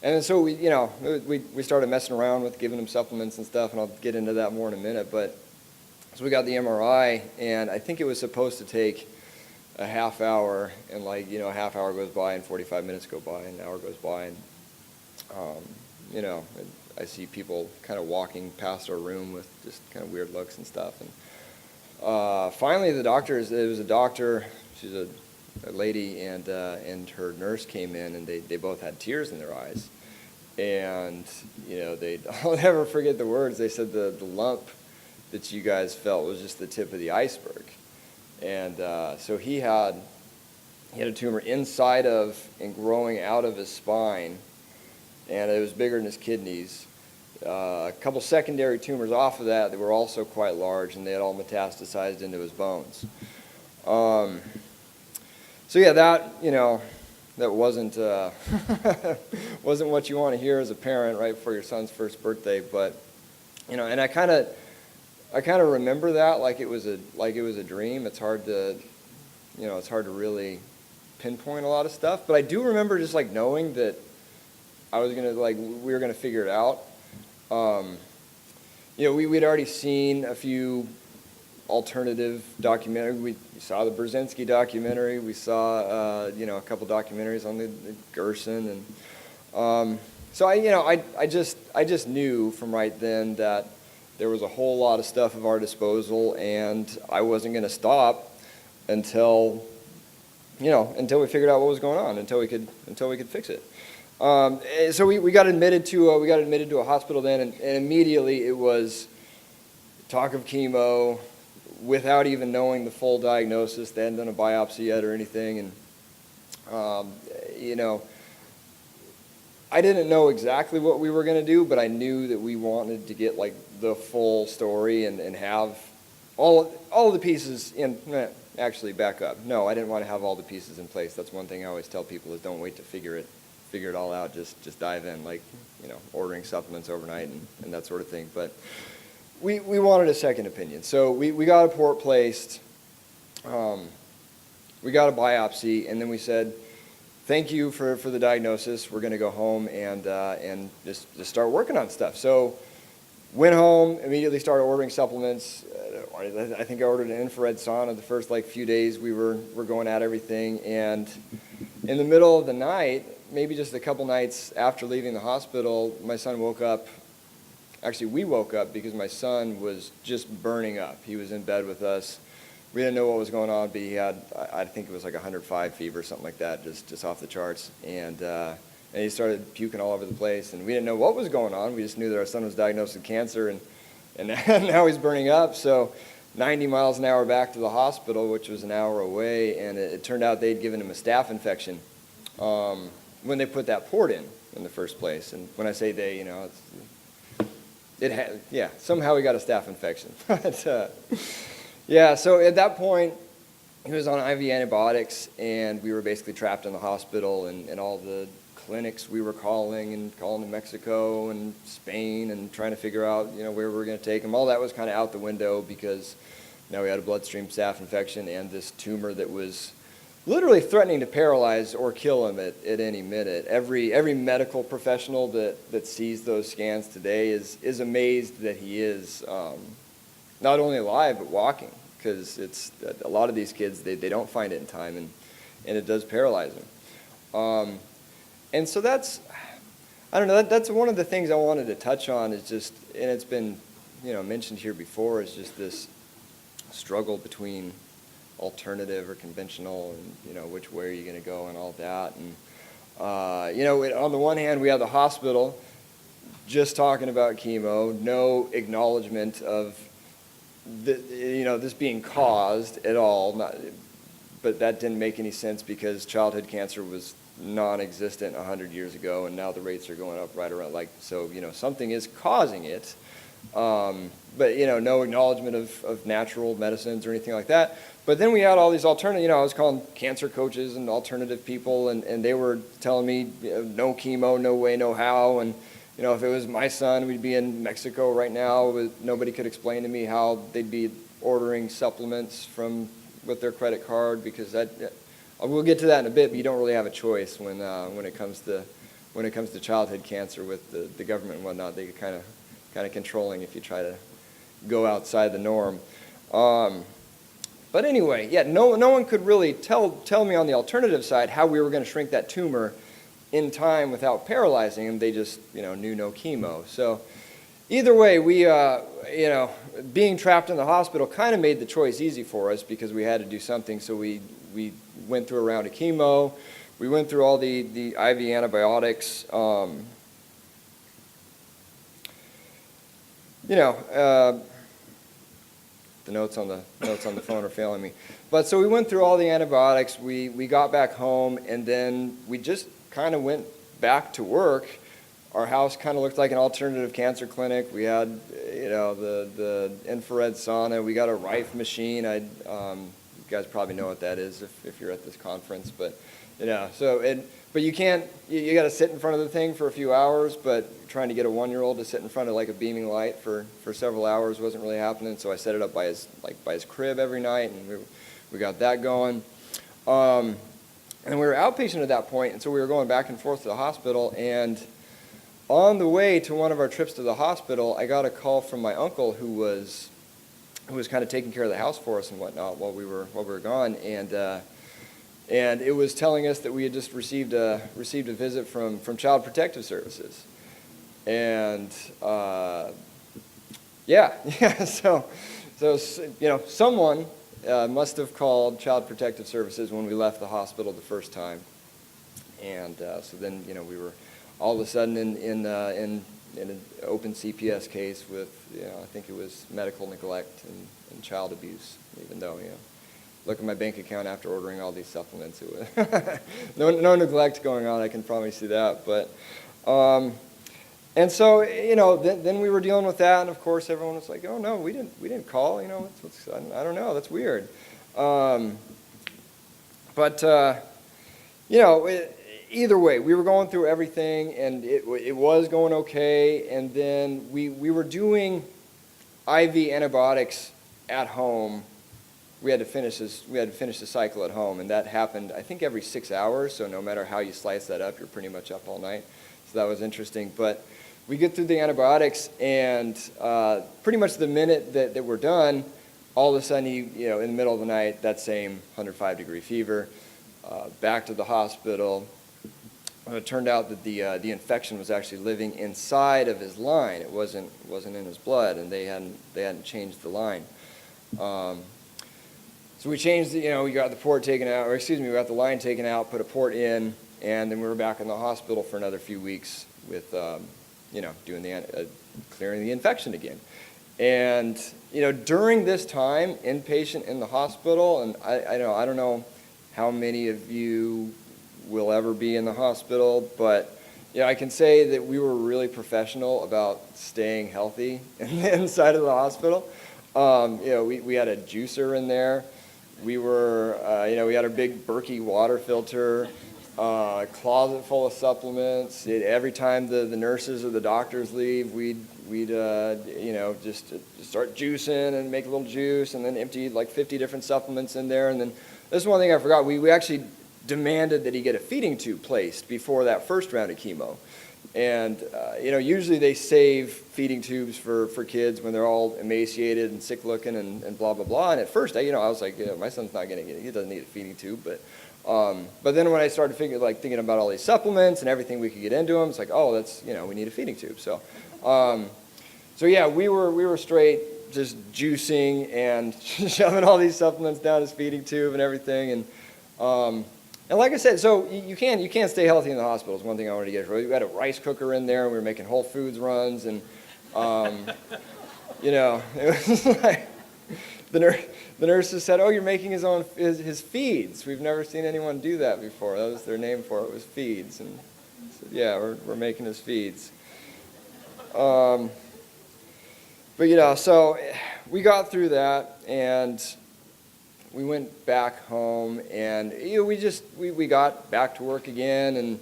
then so we started messing around with giving him supplements and stuff, and I'll get into that more in a minute. But so we got the MRI, and I think it was supposed to take a half hour, and a half hour goes by, and 45 minutes go by, and an hour goes by, and I see people kind of walking past our room with just kind of weird looks and stuff. And finally, it was a doctor. She's a lady, and her nurse came in, and they both had tears in their eyes. And I'll never forget the words. They said the lump that you guys felt was just the tip of the iceberg. And so he had a tumor inside of and growing out of his spine, and it was bigger than his kidneys. A couple secondary tumors off of that were also quite large, and they had all metastasized into his bones. So yeah, that wasn't wasn't what you want to hear as a parent right before your son's first birthday. But and I kind of remember that like it was a dream. It's hard to really pinpoint a lot of stuff. But I do remember just knowing that we were gonna figure it out. We'd already seen a few alternative documentaries. We saw the Brzezinski documentary. We saw a couple documentaries on the Gerson, and so I just knew from right then that there was a whole lot of stuff at our disposal, and I wasn't going to stop until we figured out what was going on, until we could fix it. So we got admitted to a hospital then, and immediately it was talk of chemo without even knowing the full diagnosis. They hadn't done a biopsy yet or anything, and I didn't know exactly what we were going to do, but I knew that we wanted to get the full story and have all the pieces in. Actually, back up. No, I didn't want to have all the pieces in place. That's one thing I always tell people is don't wait to figure it all out. Just dive in, ordering supplements overnight and that sort of thing. But we wanted a second opinion. So we got a port placed. We got a biopsy, and then we said, thank you for the diagnosis. We're going to go home and just start working on stuff. So went home, immediately started ordering supplements. I think I ordered an infrared sauna the first few days we were going at everything. And in the middle of the night, maybe just a couple nights after leaving the hospital, my son woke up. Actually, we woke up because my son was just burning up. He was in bed with us. We didn't know what was going on, but he had, I think it was 105 fever, something like that, just off the charts. And he started puking all over the place, and we didn't know what was going on. We just knew that our son was diagnosed with cancer, and now he's burning up. So 90 miles an hour back to the hospital, which was an hour away, and it turned out they'd given him a staph infection when they put that port in the first place. And when I say they, somehow he got a staph infection. But, yeah, so at that point, he was on IV antibiotics, and we were basically trapped in the hospital, and all the clinics we were calling to Mexico and Spain and trying to figure out, where we were going to take him. All that was kind of out the window because now we had a bloodstream staph infection and this tumor that was literally threatening to paralyze or kill him at any minute. Every medical professional that sees those scans today is amazed that he is not only alive but walking, because it's a lot of these kids they don't find it in time, and it does paralyze them. And so that's one of the things I wanted to touch on is just, and it's been mentioned here before, is just this struggle between alternative or conventional, and which way are you going to go and all that. And on the one hand, we have the hospital just talking about chemo, no acknowledgement of this being caused at all. But that didn't make any sense because childhood cancer was non-existent 100 years ago, and now the rates are going up right around so something is causing it. But, no acknowledgement of natural medicines or anything like that. But then we had all these alternative, I was calling cancer coaches and alternative people, and they were telling me, no chemo, no way, no how. And, if it was my son, we'd be in Mexico right now. Nobody could explain to me how they'd be ordering supplements with their credit card, because we'll get to that in a bit, but you don't really have a choice when it comes to childhood cancer with the government and whatnot. They get kind of controlling if you try to go outside the norm. But anyway, yeah, no one could really tell me on the alternative side how we were going to shrink that tumor in time without paralyzing him. They just, knew no chemo. So either way, we, being trapped in the hospital kind of made the choice easy for us, because we had to do something. So we went through a round of chemo. We went through all the IV antibiotics. The notes on the phone are failing me. But so we went through all the antibiotics. We got back home, and then we just kind of went back to work. Our house kind of looked like an alternative cancer clinic. We had, the infrared sauna. We got a Rife machine. You guys probably know what that is if you're at this conference. But, but you can't, you got to sit in front of the thing for a few hours, but trying to get a 1-year-old to sit in front of like a beaming light for several hours wasn't really happening. So I set it up by his crib every night, and we got that going. And we were outpatient at that point, and so we were going back and forth to the hospital. And on the way to one of our trips to the hospital, I got a call from my uncle who was kind of taking care of the house for us and whatnot while we were gone. And it was telling us that we had just received a visit from Child Protective Services. And so someone must have called Child Protective Services when we left the hospital the first time. And so then we were all of a sudden in an open CPS case with I think it was medical neglect and child abuse, even though look at my bank account after ordering all these supplements. It was no neglect going on. I can probably see that. But and so then we were dealing with that, and of course everyone was like, "Oh no, we didn't call. I don't know. That's weird." Either way, we were going through everything, and it was going okay. And then we were doing IV antibiotics at home. We had to finish the cycle at home, and that happened, I think, every 6 hours. So no matter how you slice that up, you're pretty much up all night. So that was interesting. But we get through the antibiotics, and pretty much the minute that we're done, all of a sudden, in the middle of the night, that same 105-degree fever, back to the hospital. It turned out that the infection was actually living inside of his line. It wasn't in his blood, and they hadn't changed the line. So we changed we got the port taken out, we got the line taken out, put a port in, and then we were back in the hospital for another few weeks with, doing clearing the infection again. And, during this time, inpatient in the hospital, and I don't know how many of you will ever be in the hospital, but I can say that we were really professional about staying healthy inside of the hospital. We had a juicer in there. We were, we had our big Berkey water filter, closet full of supplements. Every time the nurses or the doctors leave, we'd just start juicing and make a little juice, and then empty like 50 different supplements in there. And then this is one thing I forgot. We actually demanded that he get a feeding tube placed before that first round of chemo. And, usually they save feeding tubes for kids when they're all emaciated and sick looking and blah, blah, blah. And at first, I was like, my son's not going to get it. He doesn't need a feeding tube. But then when I started thinking about all these supplements and everything we could get into them, it's like, oh, that's, we need a feeding tube. So we were straight just juicing and shoving all these supplements down his feeding tube and everything. And like I said, so you can't stay healthy in the hospital is one thing I wanted to get. We had a rice cooker in there, and we were making Whole Foods runs, and it was like the nurses said, "Oh, you're making his feeds. We've never seen anyone do that before." That was their name for it, was feeds. And I said, "Yeah, we're making his feeds." But so we got through that, and we went back home, and we got back to work again, and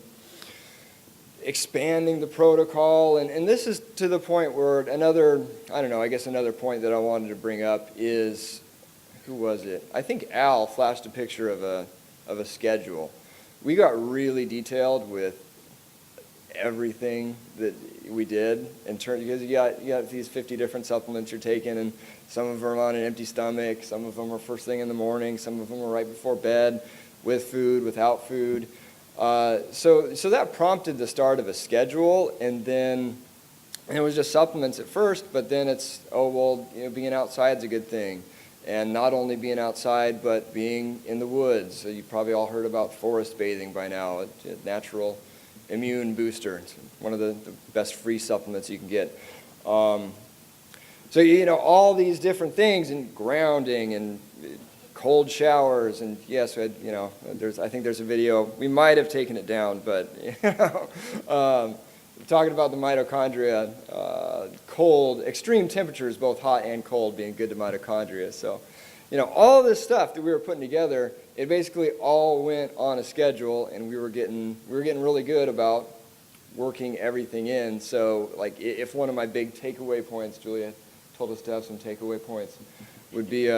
expanding the protocol, and this is to the point where another point that I wanted to bring up is, who was it? I think Al flashed a picture of a schedule. We got really detailed with everything that we did in terms, because you got these 50 different supplements you're taking, and some of them are on an empty stomach, some of them are first thing in the morning, some of them are right before bed, with food, without food. So that prompted the start of a schedule, and it was just supplements at first, but then it's, being outside's a good thing. And not only being outside, but being in the woods. So you probably all heard about forest bathing by now, a natural immune booster. It's one of the best free supplements you can get. So, all these different things, and grounding and cold showers, and yes, I think there's a video. We might have taken it down, but talking about the mitochondria, cold, extreme temperatures, both hot and cold, being good to mitochondria. So, all this stuff that we were putting together, it basically all went on a schedule, and we were getting really good about working everything in. So, like, if one of my big takeaway points, Julia told us to have some takeaway points, would be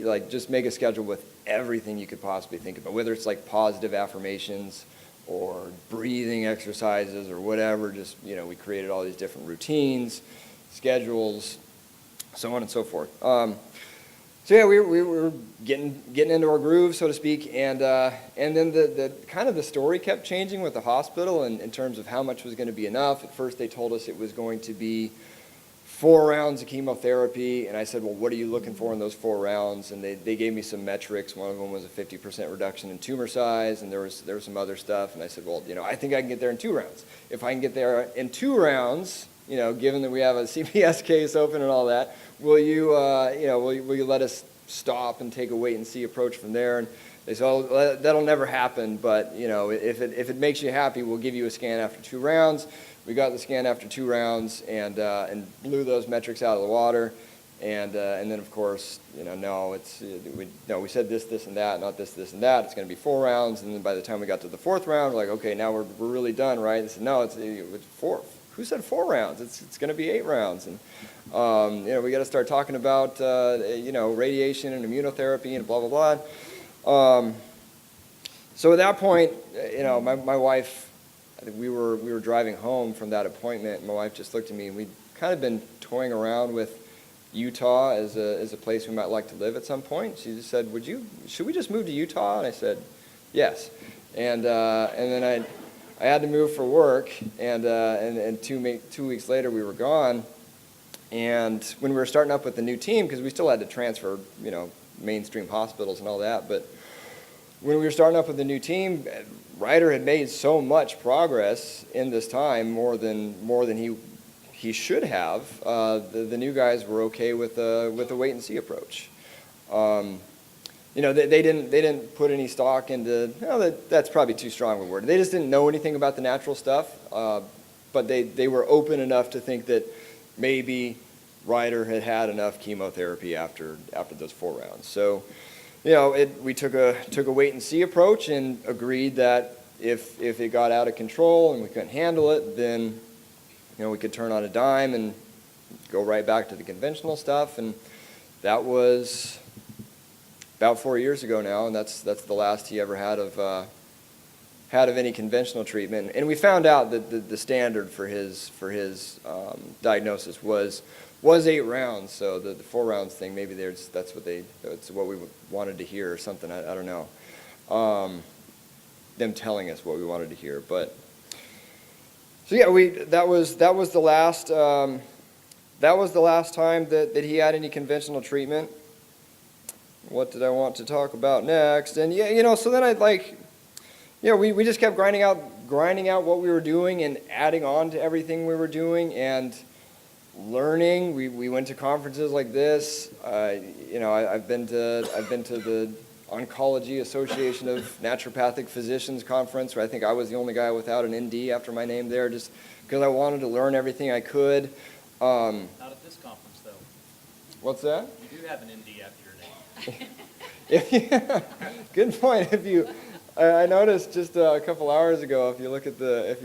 like, just make a schedule with everything you could possibly think about, whether it's like positive affirmations or breathing exercises or whatever. Just, we created all these different routines, schedules, so on and so forth. So yeah, we were getting into our groove, so to speak, and then the kind of the story kept changing with the hospital in terms of how much was going to be enough. At first they told us it was going to be 4 rounds of chemotherapy, and I said, well, what are you looking for in those 4 rounds? And they gave me some metrics. One of them was a 50% reduction in tumor size, and there was some other stuff. And I said, well, I think I can get there in 2 rounds. If I can get there in 2 rounds, given that we have a CPS case open and all that, will you let us stop and take a wait and see approach from there? And they said, oh, that'll never happen, but if it makes you happy, we'll give you a scan after 2 rounds. We got the scan after 2 rounds and blew those metrics out of the water, and then of course we said this and that, not this and that. It's going to be 4 rounds, and then by the time we got to the 4th round, we're like, okay, now we're really done, right? They said, no, it's 4. Who said 4 rounds? It's going to be 8 rounds, and we got to start talking about radiation and immunotherapy and blah blah blah. So at that point, my wife. I think we were driving home from that appointment, and my wife just looked at me, and we'd kind of been toying around with Utah as a place we might like to live at some point. She just said, should we just move to Utah? And I said, yes. And then I had to move for work, and 2 weeks later we were gone. And when we were starting up with the new team, because we still had to transfer, mainstream hospitals and all that, but when we were starting up with the new team, Ryder had made so much progress in this time, more than he should have. The new guys were okay with a wait and see approach. They didn't put any stock into. That's probably too strong a word. They just didn't know anything about the natural stuff, but they were open enough to think that maybe Ryder had enough chemotherapy after those 4 rounds. So. We took a wait and see approach and agreed that if it got out of control and we couldn't handle it, then we could turn on a dime and go right back to the conventional stuff. And that was about 4 years ago now, and that's the last he ever had of any conventional treatment. And we found out that the standard for his diagnosis was 8 rounds. So the 4 rounds thing, maybe that's what we wanted to hear or something. I don't know. Them telling us what we wanted to hear, but so yeah, that was the last time that he had any conventional treatment. What did I want to talk about next? And so then we just kept grinding out what we were doing and adding on to everything we were doing and learning. We went to conferences like this. I've been to the Oncology Association of Naturopathic Physicians conference, where I think I was the only guy without an ND after my name there, just because I wanted to learn everything I could. Not at this conference, though. What's that? You do have an MD after your name. Good point. I noticed just a couple hours ago, if you look at the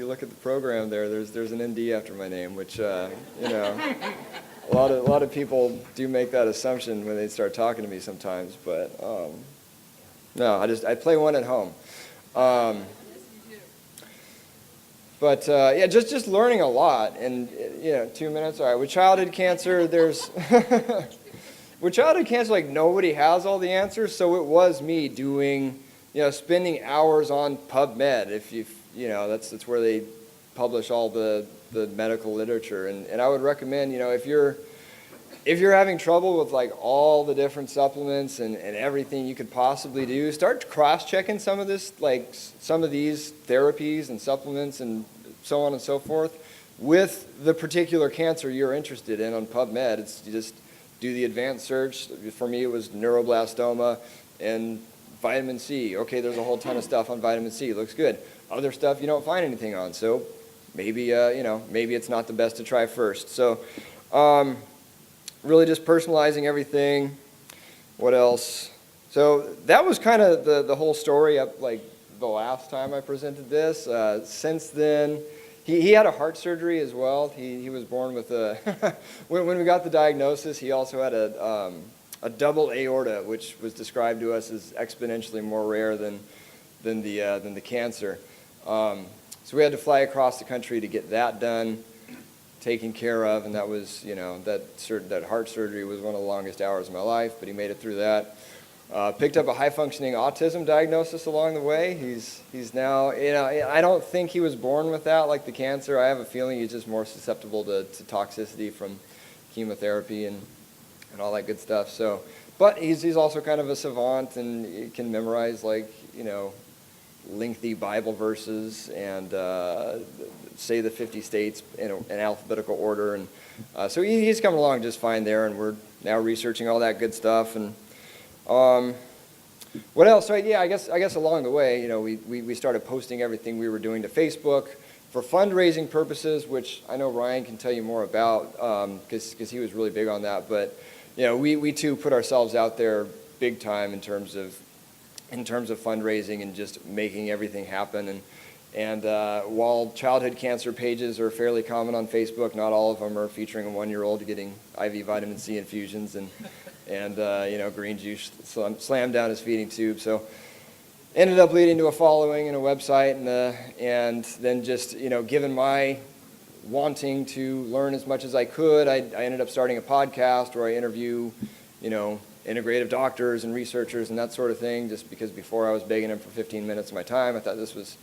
program there's an ND after my name, which a lot of people do make that assumption when they start talking to me sometimes. But no, I play one at home. But yeah, just learning a lot, and 2 minutes. All right, with childhood cancer, there's with childhood cancer, like nobody has all the answers. So it was me doing, spending hours on PubMed. That's where they publish all the medical literature, and I would recommend, if you're having trouble with like all the different supplements and everything you could possibly do, start cross-checking some of this, like some of these therapies and supplements and so on and so forth with the particular cancer you're interested in on PubMed. You just do the advanced search. For me, it was neuroblastoma and vitamin C. Okay, there's a whole ton of stuff on vitamin C. Looks good. Other stuff you don't find anything on. So maybe maybe it's not the best to try first. So really just personalizing everything. What else? So that was kind of the whole story up like the last time I presented this. Since then, he had a heart surgery as well. He was born with a when we got the diagnosis, he also had a double aorta, which was described to us as exponentially more rare than the cancer. So we had to fly across the country to get that done, taken care of, and that was, that heart surgery was one of the longest hours of my life, but he made it through that. Picked up a high-functioning autism diagnosis along the way. He's now, I don't think he was born with that like the cancer. I have a feeling he's just more susceptible to toxicity from chemotherapy and all that good stuff. So, but he's also kind of a savant and he can memorize lengthy Bible verses and say the 50 states in alphabetical order, and so he's coming along just fine there, and we're now researching all that good stuff. And what else? So yeah, I guess along the way, we started posting everything we were doing to Facebook for fundraising purposes, which I know Ryan can tell you more about because he was really big on that. But we too put ourselves out there big time in terms of fundraising and just making everything happen. And while childhood cancer pages are fairly common on Facebook, not all of them are featuring a 1-year-old getting IV vitamin C infusions and green juice slammed down his feeding tube. So ended up leading to a following and a website, and then just given my wanting to learn as much as I could, I ended up starting a podcast where I interview integrative doctors and researchers and that sort of thing, just because before I was begging them for 15 minutes of my time. I thought this was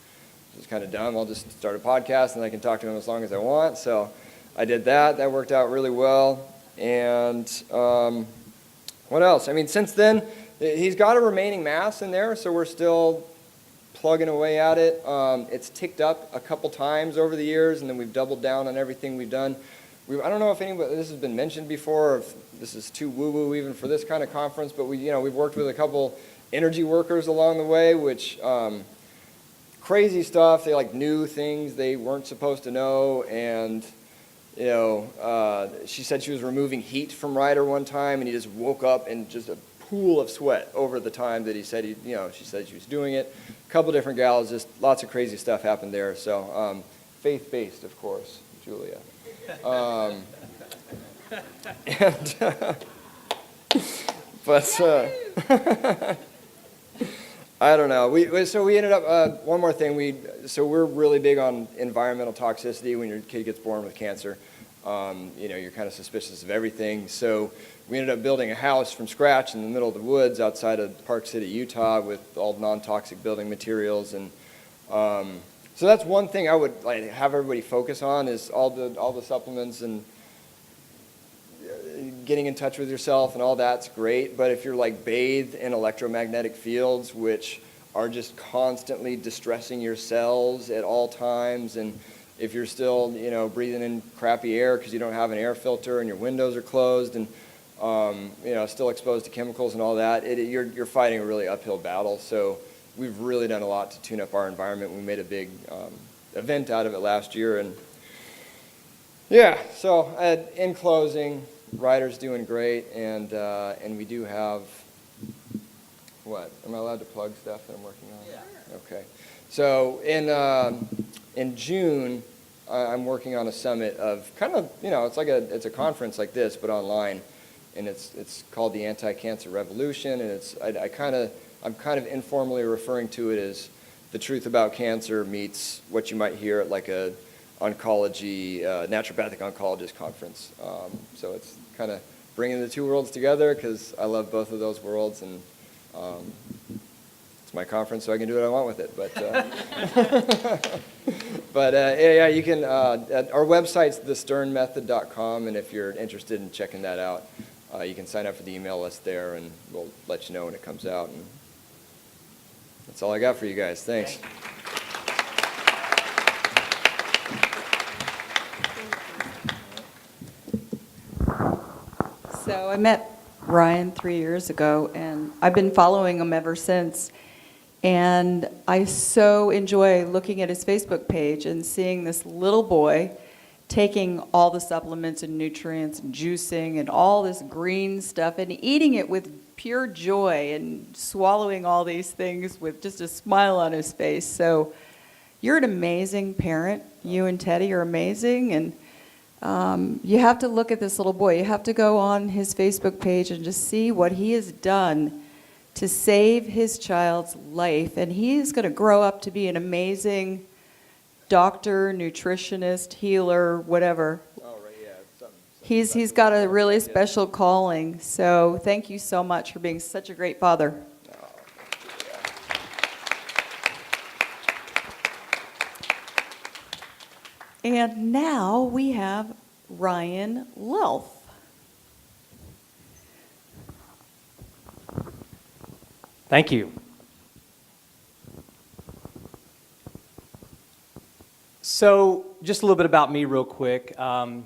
kind of dumb. I'll just start a podcast and I can talk to them as long as I want. So I did that. That worked out really well. And what else? I mean, since then, he's got a remaining mass in there, so we're still plugging away at it. It's ticked up a couple times over the years, and then we've doubled down on everything we've done. I don't know if this has been mentioned before, or if this is too woo-woo even for this kind of conference, but we've worked with a couple energy workers along the way, which crazy stuff. They knew things they weren't supposed to know, and she said she was removing heat from Ryder one time, and he just woke up in just a pool of sweat over the time that he said she said she was doing it. A couple different gals, just lots of crazy stuff happened there. So faith-based, of course, Julia. I don't know. We ended up, one more thing, we're really big on environmental toxicity. When your kid gets born with cancer, you're kind of suspicious of everything. So we ended up building a house from scratch in the middle of the woods outside of Park City, Utah, with all non-toxic building materials. And so that's one thing I would have everybody focus on, is all the supplements and getting in touch with yourself and all that's great. But if you're bathed in electromagnetic fields, which are just constantly distressing your cells at all times, and if you're still breathing in crappy air because you don't have an air filter and your windows are closed, and still exposed to chemicals and all that, you're fighting a really uphill battle. So we've really done a lot to tune up our environment. We made a big event out of it last year, and Yeah, so in closing, Ryder's doing great, and we do have, what, am I allowed to plug stuff that I'm working on? Yeah. Okay. So in June, I'm working on a summit of kind of, it's a conference like this, but online, and it's called the Anti-Cancer Revolution, and I'm kind of informally referring to it as the truth about cancer meets what you might hear at like a oncology, naturopathic oncologist conference. So it's kind of bringing the two worlds together because I love both of those worlds, and it's my conference, so I can do what I want with it. But yeah, you can. Our website's thesternmethod.com, and if you're interested in checking that out, you can sign up for the email list there, and we'll let you know when it comes out. And that's all I got for you guys. Thanks. So I met Ryan 3 years ago, and I've been following him ever since. And I so enjoy looking at his Facebook page and seeing this little boy taking all the supplements and nutrients and juicing and all this green stuff and eating it with pure joy and swallowing all these things with just a smile on his face. So you're an amazing parent. You and Teddy are amazing, and you have to look at this little boy. You have to go on his Facebook page and just see what he has done to save his child's life. And he is going to grow up to be an amazing doctor, nutritionist, healer, whatever. Oh, right, yeah. He's got a really special calling. So thank you so much for being such a great father. And now we have Ryan Lelf. Thank you. So, just a little bit about me real quick. I'm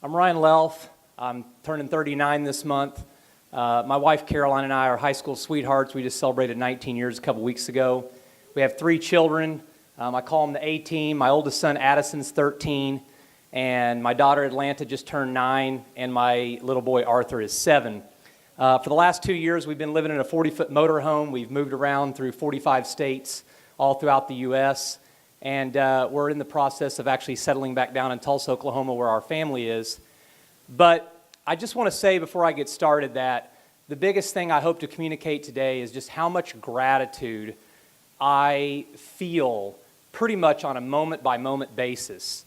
Ryan Lelf. I'm turning 39 this month. My wife Caroline and I are high school sweethearts. We just celebrated 19 years a couple weeks ago. We have 3 children. I call them the A-team. My oldest son Addison's 13, and my daughter Atlanta just turned 9, and my little boy Arthur is 7. For the last 2 years, we've been living in a 40-foot motorhome. We've moved around through 45 states all throughout the U.S., and we're in the process of actually settling back down in Tulsa, Oklahoma, where our family is. But I just want to say before I get started that the biggest thing I hope to communicate today is just how much gratitude I feel pretty much on a moment-by-moment basis.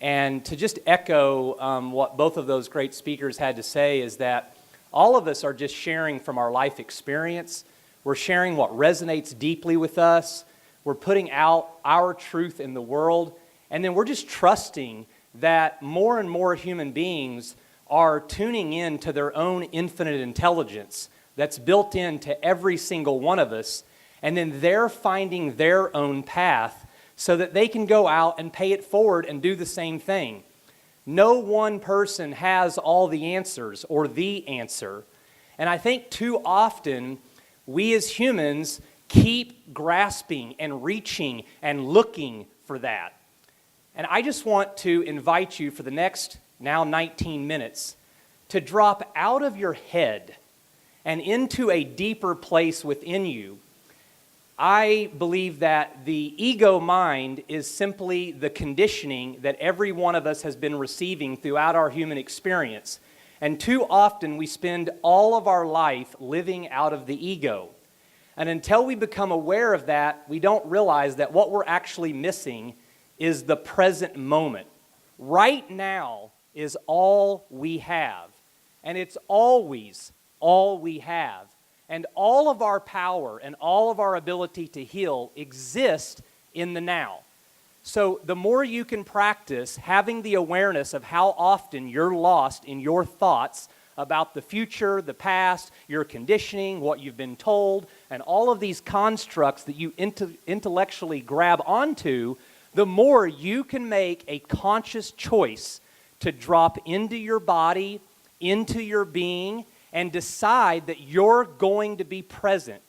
And to just echo what both of those great speakers had to say is that all of us are just sharing from our life experience. We're sharing what resonates deeply with us. We're putting out our truth in the world. And then we're just trusting that more and more human beings are tuning in to their own infinite intelligence that's built into every single one of us. And then they're finding their own path so that they can go out and pay it forward and do the same thing. No one person has all the answers or the answer. And I think too often we as humans keep grasping and reaching and looking for that. And I just want to invite you for the next now 19 minutes to drop out of your head and into a deeper place within you. I believe that the ego mind is simply the conditioning that every one of us has been receiving throughout our human experience. And too often we spend all of our life living out of the ego. And until we become aware of that, we don't realize that what we're actually missing is the present moment. Right now is all we have. And it's always all we have. And all of our power and all of our ability to heal exist in the now. So the more you can practice having the awareness of how often you're lost in your thoughts about the future, the past, your conditioning, what you've been told, and all of these constructs that you intellectually grab onto, the more you can make a conscious choice to drop into your body, into your being, and decide that you're going to be present,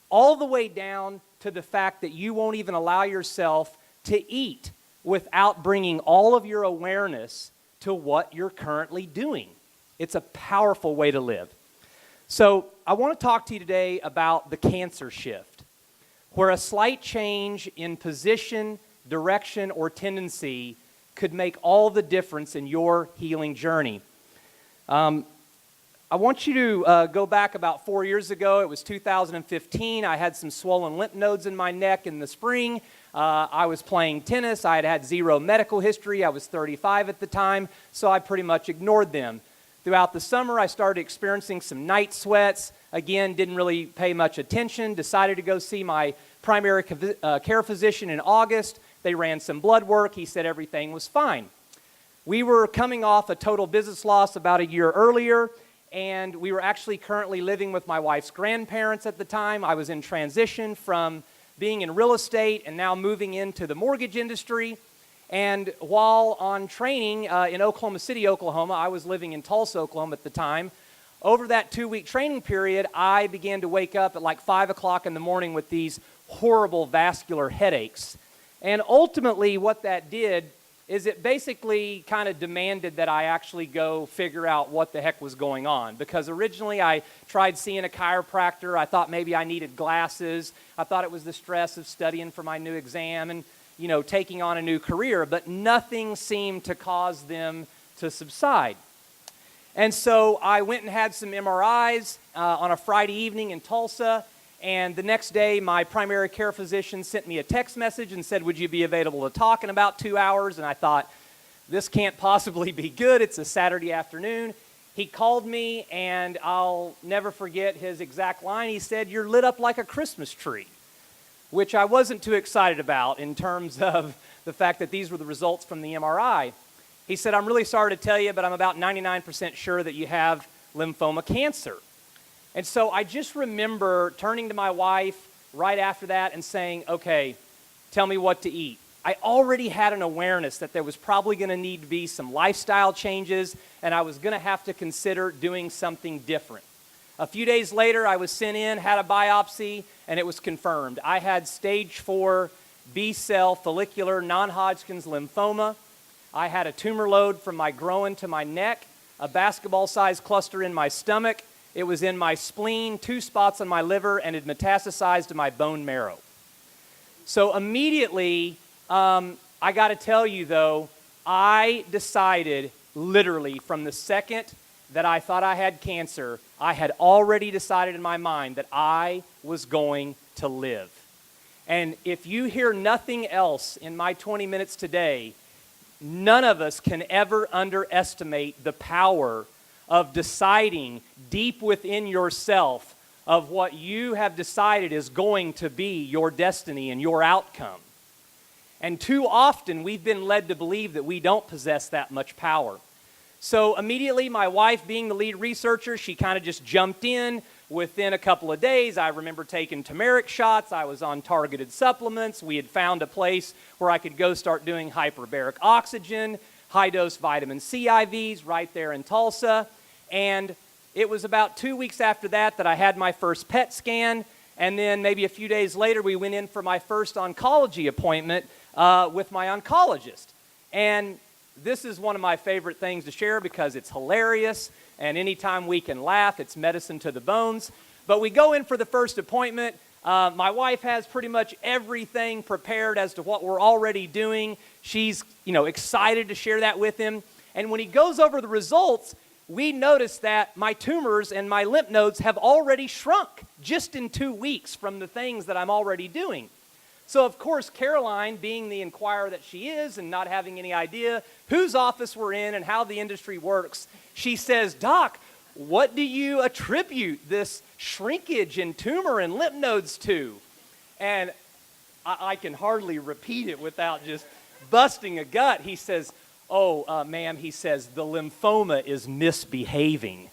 all the way down to the fact that you won't even allow yourself to eat without bringing all of your awareness to what you're currently doing. It's a powerful way to live. So I want to talk to you today about the cancer shift, where a slight change in position, direction, or tendency could make all the difference in your healing journey. I want you to go back about 4 years ago. It was 2015. I had some swollen lymph nodes in my neck in the spring. I was playing tennis. I had had zero medical history. I was 35 at the time, so I pretty much ignored them. Throughout the summer, I started experiencing some night sweats. Again, didn't really pay much attention. Decided to go see my primary care physician in August. They ran some blood work. He said everything was fine. We were coming off a total business loss about a year earlier, and we were actually currently living with my wife's grandparents at the time. I was in transition from being in real estate and now moving into the mortgage industry. And while on training in Oklahoma City, Oklahoma, I was living in Tulsa, Oklahoma at the time. Over that 2-week training period, I began to wake up at like 5 o'clock in the morning with these horrible vascular headaches. And ultimately what that did is it basically kind of demanded that I actually go figure out what the heck was going on. Because originally I tried seeing a chiropractor. I thought maybe I needed glasses. I thought it was the stress of studying for my new exam and, you know, taking on a new career. But nothing seemed to cause them to subside. And so I went and had some MRIs on a Friday evening in Tulsa. And the next day, my primary care physician sent me a text message and said, would you be available to talk in about 2 hours? And I thought, this can't possibly be good. It's a Saturday afternoon. He called me, and I'll never forget his exact line. He said, you're lit up like a Christmas tree, which I wasn't too excited about in terms of the fact that these were the results from the MRI. He said, I'm really sorry to tell you, but I'm about 99% sure that you have lymphoma cancer. And so I just remember turning to my wife right after that and saying, okay, tell me what to eat. I already had an awareness that there was probably going to need to be some lifestyle changes, and I was going to have to consider doing something different. A few days later, I was sent in, had a biopsy, and it was confirmed. I had stage 4 B-cell follicular non-Hodgkin's lymphoma. I had a tumor load from my groin to my neck, a basketball-sized cluster in my stomach. It was in my spleen, 2 spots on my liver, and it metastasized to my bone marrow. So immediately, I got to tell you though, I decided literally from the second that I thought I had cancer, I had already decided in my mind that I was going to live. And if you hear nothing else in my 20 minutes today, none of us can ever underestimate the power of deciding deep within yourself of what you have decided is going to be your destiny and your outcome. And too often we've been led to believe that we don't possess that much power. So immediately my wife, being the lead researcher, she kind of just jumped in. Within a couple of days, I remember taking turmeric shots. I was on targeted supplements. We had found a place where I could go start doing hyperbaric oxygen, high-dose vitamin C IVs right there in Tulsa. And it was about 2 weeks after that that I had my first PET scan. And then maybe a few days later, we went in for my first oncology appointment with my oncologist. And this is one of my favorite things to share because it's hilarious. And anytime we can laugh, it's medicine to the bones. But we go in for the first appointment. My wife has pretty much everything prepared as to what we're already doing. She's, excited to share that with him. And when he goes over the results, we notice that my tumors and my lymph nodes have already shrunk just in 2 weeks from the things that I'm already doing. So, of course, Caroline, being the inquirer that she is and not having any idea whose office we're in and how the industry works, she says, Doc, what do you attribute this shrinkage in tumor and lymph nodes to? And I can hardly repeat it without just busting a gut. He says, ma'am, he says, the lymphoma is misbehaving.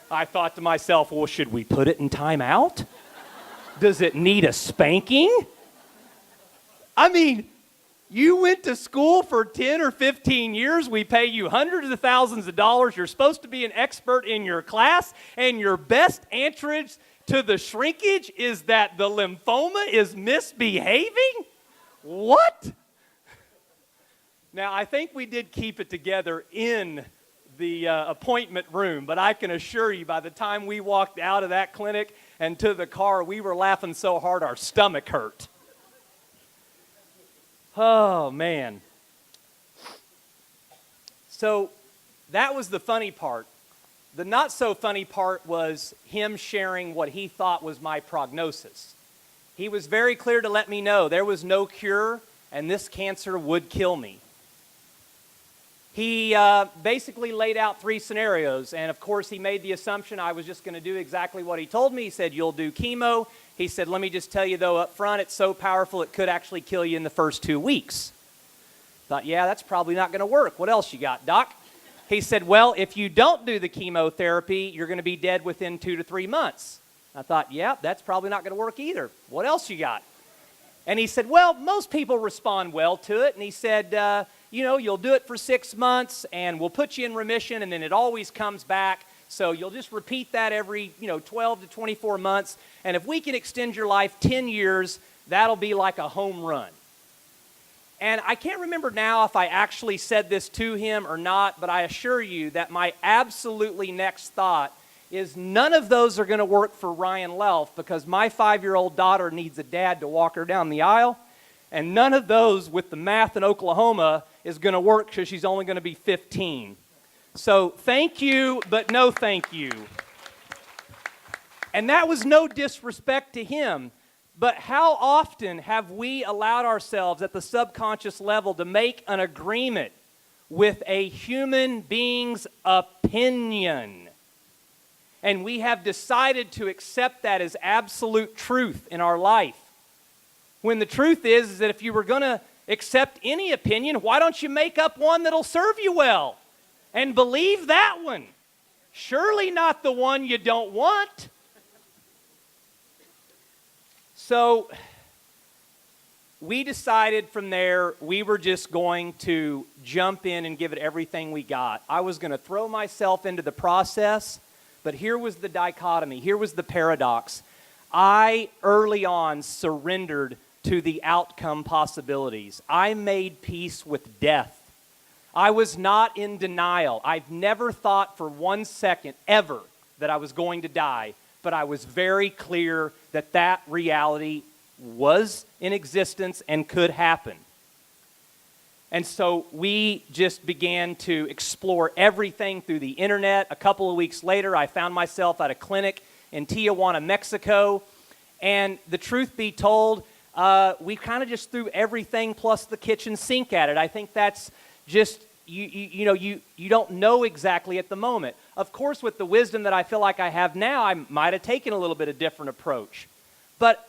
I thought to myself, well, should we put it in timeout? Does it need a spanking? I mean, you went to school for 10 or 15 years. We pay you hundreds of thousands of dollars. You're supposed to be an expert in your class, and your best answer to the shrinkage is that the lymphoma is misbehaving? What? Now, I think we did keep it together in the appointment room, but I can assure you by the time we walked out of that clinic and to the car, we were laughing so hard our stomach hurt. Oh, man. So that was the funny part. The not so funny part was him sharing what he thought was my prognosis. He was very clear to let me know there was no cure and this cancer would kill me. He basically laid out 3 scenarios, and of course he made the assumption I was just going to do exactly what he told me. He said, you'll do chemo. He said, let me just tell you though up front, it's so powerful it could actually kill you in the first 2 weeks. Thought, yeah, that's probably not going to work. What else you got, Doc? He said, well, if you don't do the chemotherapy, you're going to be dead within 2 to 3 months. I thought, yeah, that's probably not going to work either. What else you got? And he said, well, most people respond well to it. And he said, you'll do it for 6 months, and we'll put you in remission, and then it always comes back. So you'll just repeat that every, 12 to 24 months. And if we can extend your life 10 years, that'll be like a home run. And I can't remember now if I actually said this to him or not, but I assure you that my absolutely next thought is none of those are going to work for Ryan Lelf because my 5-year-old daughter needs a dad to walk her down the aisle, and none of those with the math in Oklahoma is going to work because she's only going to be 15. So thank you, but no thank you. And that was no disrespect to him. But how often have we allowed ourselves at the subconscious level to make an agreement with a human being's opinion? And we have decided to accept that as absolute truth in our life. When the truth is that if you were going to accept any opinion, why don't you make up one that'll serve you well? And believe that one. Surely not the one you don't want. So we decided from there we were just going to jump in and give it everything we got. I was going to throw myself into the process, but here was the dichotomy. Here was the paradox. I early on surrendered to the outcome possibilities. I made peace with death. I was not in denial. I've never thought for 1 second ever that I was going to die. But I was very clear that that reality was in existence and could happen. And so we just began to explore everything through the internet. A couple of weeks later, I found myself at a clinic in Tijuana, Mexico. And the truth be told, we kind of just threw everything plus the kitchen sink at it. I think that's just, you don't know exactly at the moment. Of course, with the wisdom that I feel like I have now, I might have taken a little bit of different approach. But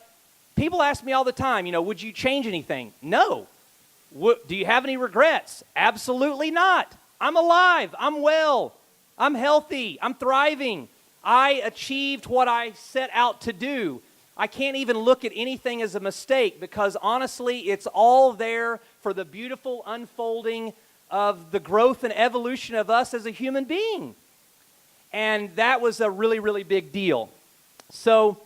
people ask me all the time, would you change anything? No. Do you have any regrets? Absolutely not. I'm alive. I'm well. I'm healthy. I'm thriving. I achieved what I set out to do. I can't even look at anything as a mistake because honestly, it's all there for the beautiful unfolding of the growth and evolution of us as a human being. And that was a really, really big deal. So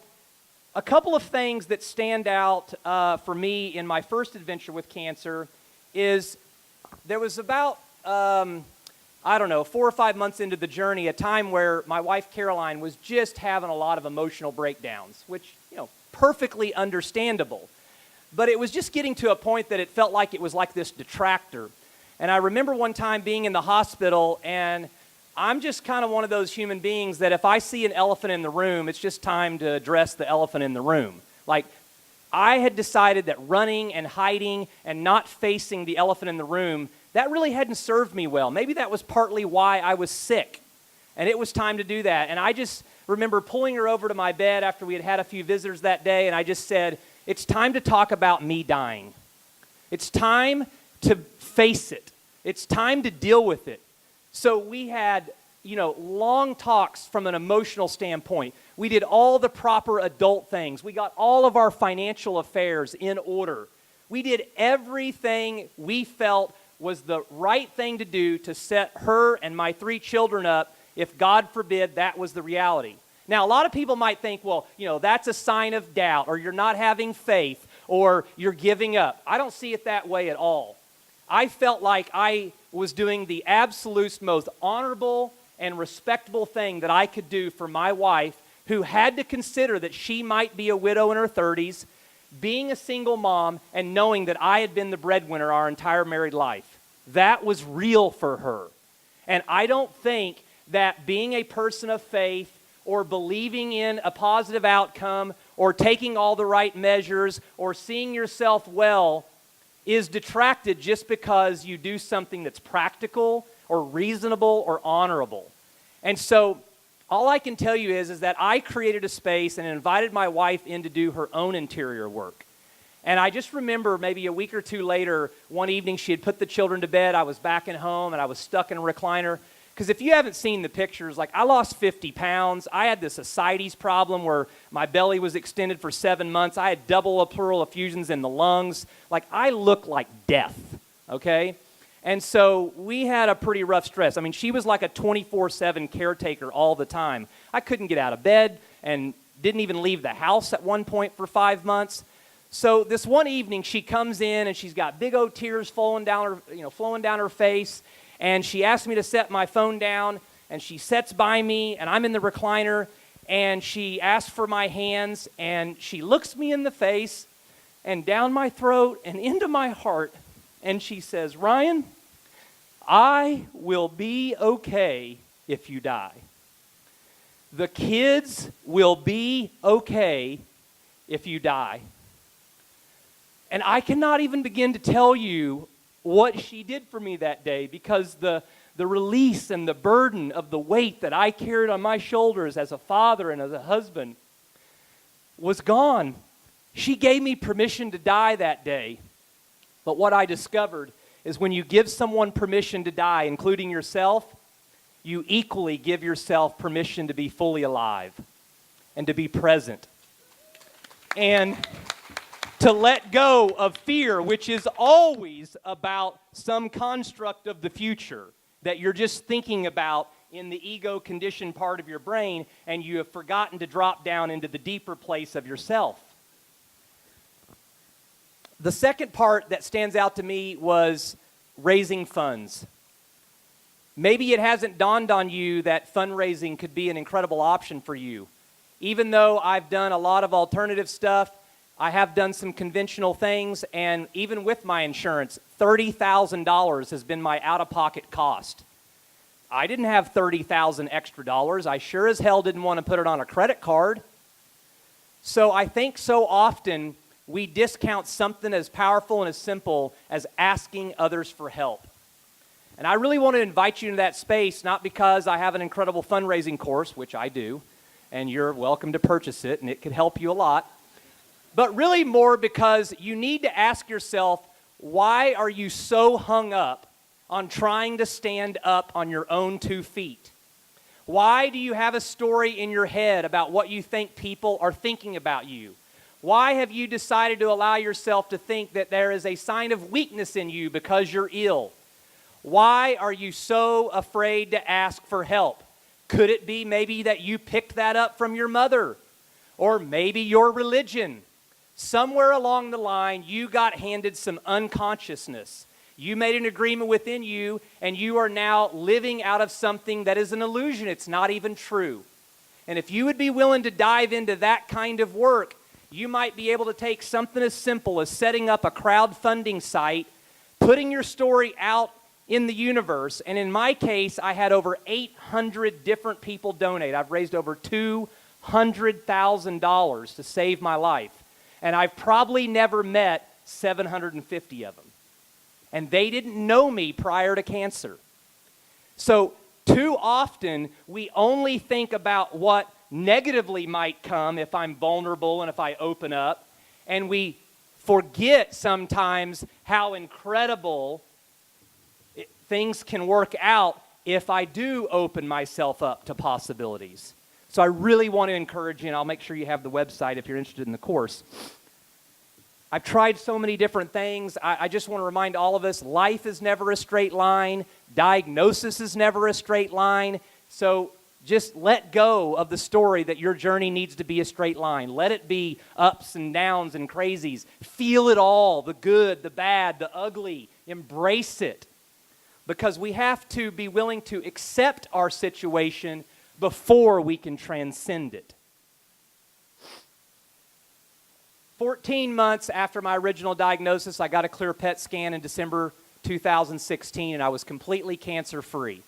a couple of things that stand out for me in my first adventure with cancer is there was about, 4 or 5 months into the journey, a time where my wife Caroline was just having a lot of emotional breakdowns, which, perfectly understandable. But it was just getting to a point that it felt like it was like this detractor. And I remember one time being in the hospital, and I'm just kind of one of those human beings that if I see an elephant in the room, it's just time to address the elephant in the room. Like, I had decided that running and hiding and not facing the elephant in the room, that really hadn't served me well. Maybe that was partly why I was sick. And it was time to do that. And I just remember pulling her over to my bed after we had had a few visitors that day, and I just said, it's time to talk about me dying. It's time to face it. It's time to deal with it. So we had, long talks from an emotional standpoint. We did all the proper adult things. We got all of our financial affairs in order. We did everything we felt was the right thing to do to set her and my 3 children up if, God forbid, that was the reality. Now, a lot of people might think, well, that's a sign of doubt, or you're not having faith, or you're giving up. I don't see it that way at all. I felt like I was doing the absolute most honorable and respectable thing that I could do for my wife, who had to consider that she might be a widow in her 30s, being a single mom, and knowing that I had been the breadwinner our entire married life. That was real for her. And I don't think that being a person of faith or believing in a positive outcome or taking all the right measures or seeing yourself well is detracted just because you do something that's practical or reasonable or honorable. And so all I can tell you is that I created a space and invited my wife in to do her own interior work. And I just remember maybe a week or two later, one evening she had put the children to bed, I was back at home and I was stuck in a recliner. Because if you haven't seen the pictures, like I lost 50 pounds. I had this ascites problem where my belly was extended for 7 months. I had double pleural effusions in the lungs. Like I looked like death, okay? And so we had a pretty rough stress. I mean, she was like a 24/7 caretaker all the time. I couldn't get out of bed and didn't even leave the house at one point for 5 months. So this one evening she comes in and she's got big old tears flowing down her face. And she asked me to set my phone down, and she sits by me, and I'm in the recliner, and she asks for my hands, and she looks me in the face and down my throat and into my heart, and she says, "Ryan, I will be okay if you die. The kids will be okay if you die." And I cannot even begin to tell you what she did for me that day, because the release and the burden of the weight that I carried on my shoulders as a father and as a husband was gone. She gave me permission to die that day. But what I discovered is when you give someone permission to die, including yourself, you equally give yourself permission to be fully alive and to be present. And to let go of fear, which is always about some construct of the future that you're just thinking about in the ego-conditioned part of your brain, and you have forgotten to drop down into the deeper place of yourself. The second part that stands out to me was raising funds. Maybe it hasn't dawned on you that fundraising could be an incredible option for you. Even though I've done a lot of alternative stuff, I have done some conventional things, and even with my insurance, $30,000 has been my out-of-pocket cost. I didn't have $30,000 extra dollars. I sure as hell didn't want to put it on a credit card. So I think so often we discount something as powerful and as simple as asking others for help. And I really want to invite you into that space, not because I have an incredible fundraising course, which I do, and you're welcome to purchase it, and it could help you a lot. But really more because you need to ask yourself, why are you so hung up on trying to stand up on your own 2 feet? Why do you have a story in your head about what you think people are thinking about you? Why have you decided to allow yourself to think that there is a sign of weakness in you because you're ill? Why are you so afraid to ask for help? Could it be maybe that you picked that up from your mother? Or maybe your religion? Somewhere along the line, you got handed some unconsciousness. You made an agreement within you, and you are now living out of something that is an illusion. It's not even true. And if you would be willing to dive into that kind of work, you might be able to take something as simple as setting up a crowdfunding site, putting your story out in the universe. And in my case, I had over 800 different people donate. I've raised over $200,000 to save my life. And I've probably never met 750 of them. And they didn't know me prior to cancer. So too often, we only think about what negatively might come if I'm vulnerable and if I open up. And we forget sometimes how incredible things can work out if I do open myself up to possibilities. So I really want to encourage you, and I'll make sure you have the website if you're interested in the course. I've tried so many different things. I just want to remind all of us, life is never a straight line. Diagnosis is never a straight line. So just let go of the story that your journey needs to be a straight line. Let it be ups and downs and crazies. Feel it all, the good, the bad, the ugly. Embrace it. Because we have to be willing to accept our situation before we can transcend it. 14 months after my original diagnosis, I got a clear PET scan in December 2016, and I was completely cancer-free.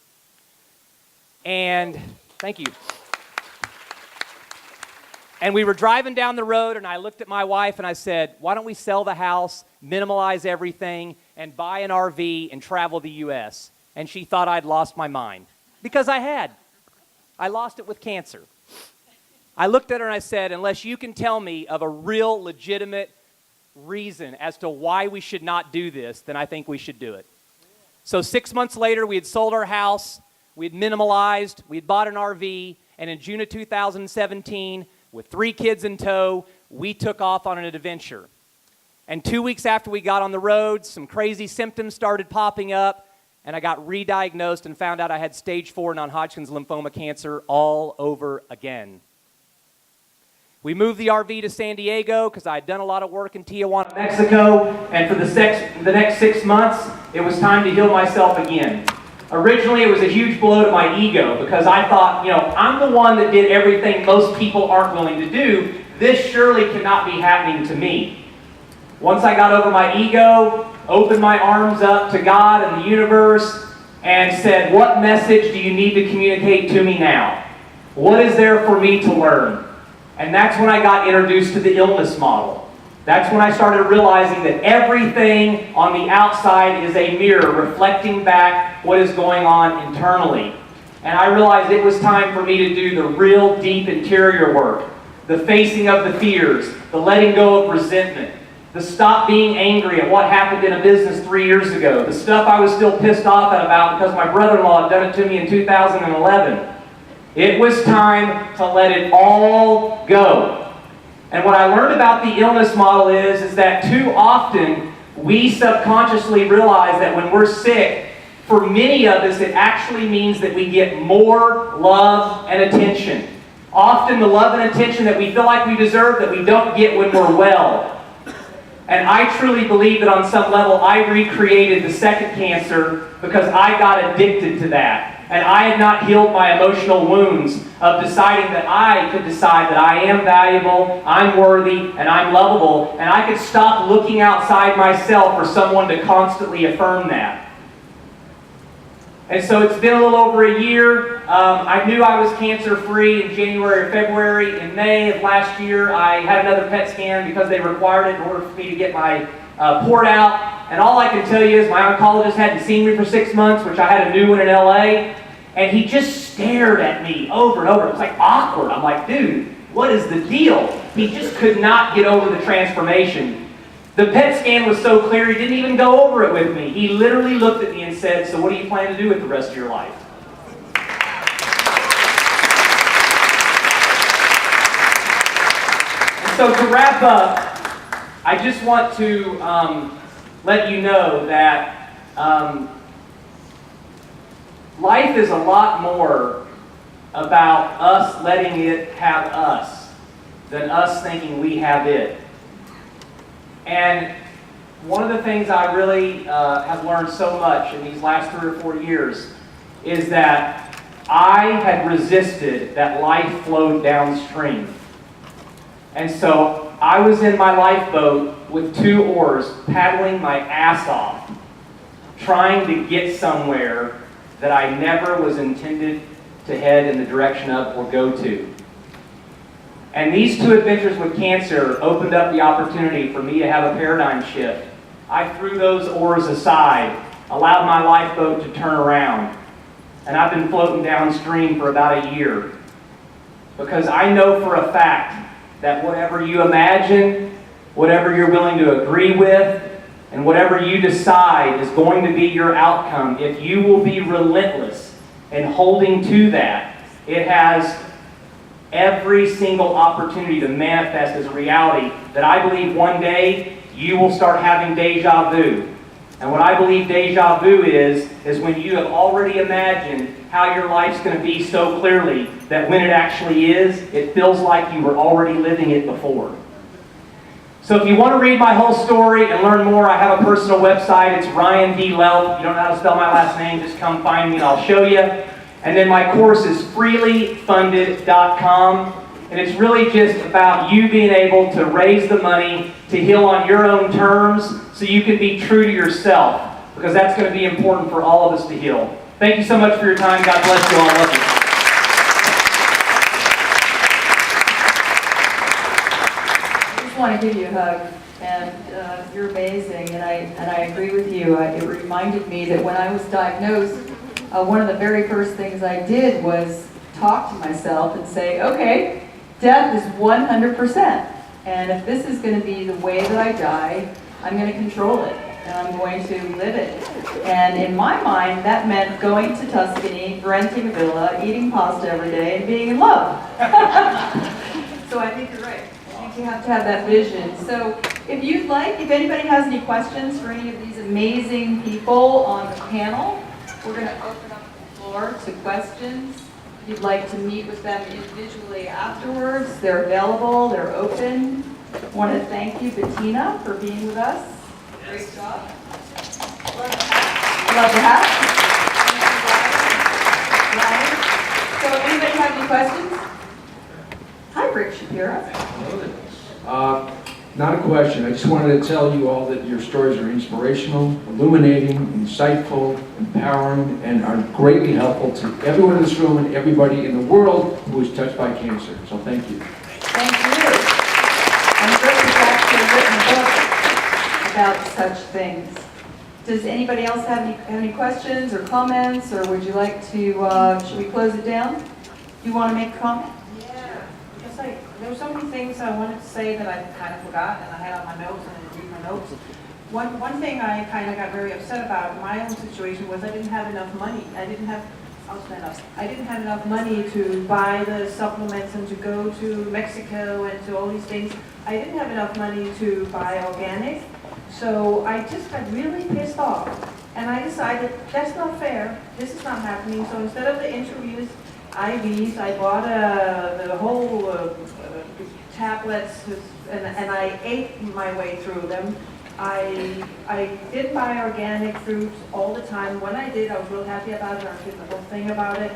And, thank you. And we were driving down the road, and I looked at my wife, and I said, why don't we sell the house, minimalize everything, and buy an RV and travel the U.S.? And she thought I'd lost my mind. Because I had. I lost it with cancer. I looked at her and I said, unless you can tell me of a real legitimate reason as to why we should not do this, then I think we should do it. So 6 months later, we had sold our house, we had minimalized, we had bought an RV, and in June of 2017, with 3 kids in tow, we took off on an adventure. And 2 weeks after we got on the road, some crazy symptoms started popping up, and I got re-diagnosed and found out I had stage 4 non-Hodgkin's lymphoma cancer all over again. We moved the RV to San Diego because I had done a lot of work in Tijuana, Mexico, and for the next 6 months, it was time to heal myself again. Originally, it was a huge blow to my ego because I thought, I'm the one that did everything most people aren't willing to do. This surely cannot be happening to me. Once I got over my ego, opened my arms up to God and the universe, and said, what message do you need to communicate to me now? What is there for me to learn? And that's when I got introduced to the illness model. That's when I started realizing that everything on the outside is a mirror reflecting back what is going on internally. And I realized it was time for me to do the real deep interior work, the facing of the fears, the letting go of resentment, the stop being angry at what happened in a business 3 years ago, the stuff I was still pissed off about because my brother-in-law had done it to me in 2011. It was time to let it all go. And what I learned about the illness model is that too often we subconsciously realize that when we're sick, for many of us, it actually means that we get more love and attention. Often the love and attention that we feel like we deserve that we don't get when we're well. And I truly believe that on some level I recreated the second cancer because I got addicted to that. And I had not healed my emotional wounds of deciding that I could decide that I am valuable, I'm worthy, and I'm lovable. And I could stop looking outside myself for someone to constantly affirm that. And so it's been a little over a year. I knew I was cancer-free in January or February. In May of last year, I had another PET scan because they required it in order for me to get my port out. And all I can tell you is my oncologist hadn't seen me for 6 months, which I had a new one in LA. And he just stared at me over and over. It was like awkward. I'm like, dude, what is the deal? He just could not get over the transformation. The PET scan was so clear, he didn't even go over it with me. He literally looked at me and said, so what do you plan to do with the rest of your life? And so to wrap up, I just want to let you know that life is a lot more about us letting it have us than us thinking we have it. And one of the things I really have learned so much in these last 3 or 4 years is that I had resisted that life flowed downstream. And so I was in my lifeboat with 2 oars, paddling my ass off, trying to get somewhere that I never was intended to head in the direction of or go to. And these 2 adventures with cancer opened up the opportunity for me to have a paradigm shift. I threw those oars aside, allowed my lifeboat to turn around, and I've been floating downstream for about a year. Because I know for a fact that whatever you imagine, whatever you're willing to agree with, and whatever you decide is going to be your outcome, if you will be relentless in holding to that, it has every single opportunity to manifest as a reality that I believe one day you will start having deja vu. And what I believe deja vu is when you have already imagined how your life's going to be so clearly that when it actually is, it feels like you were already living it before. So if you want to read my whole story and learn more, I have a personal website. It's Ryan D. Lelf. If you don't know how to spell my last name, just come find me and I'll show you. And then my course is freelyfunded.com. And it's really just about you being able to raise the money to heal on your own terms so you can be true to yourself, because that's going to be important for all of us to heal. Thank you so much for your time. God bless you all. I love you. I just want to give you a hug, and you're amazing, and I agree with you. It reminded me that when I was diagnosed, one of the very first things I did was talk to myself and say, okay, death is 100%, and if this is going to be the way that I die, I'm going to control it, and I'm going to live it. And in my mind, that meant going to Tuscany, renting a villa, eating pasta every day, and being in love. So I think you're right. I think you have to have that vision. So if you'd like, if anybody has any questions for any of these amazing people on the panel, we're going to open up the floor to questions. If you'd like to meet with them individually afterwards, they're available, they're open. I want to thank you, Bettina, for being with us. Great job. Love the hat. Ryan. So anybody have any questions? Hi, Rick Shapiro. Not a question. I just wanted to tell you all that your stories are inspirational, illuminating, insightful, empowering, and are greatly helpful to everyone in this room and everybody in the world who is touched by cancer. So thank you. Thank you. And Rick has actually written a book about such things. Does anybody else have any questions or comments, or would you like to, should we close it down? Do you want to make a comment? Yeah, because there were so many things I wanted to say that I kind of forgot, and I had on my notes and I didn't read my notes. One thing I kind of got very upset about in my own situation was I didn't have enough money. I didn't have enough money to buy the supplements and to go to Mexico and to all these things. I didn't have enough money to buy organic. So I just got really pissed off. And I decided, that's not fair. This is not happening. So instead of the intravenous IVs, I bought the whole tablets, and I ate my way through them. I did buy organic fruits all the time. When I did, I was real happy about it. I did the whole thing about it.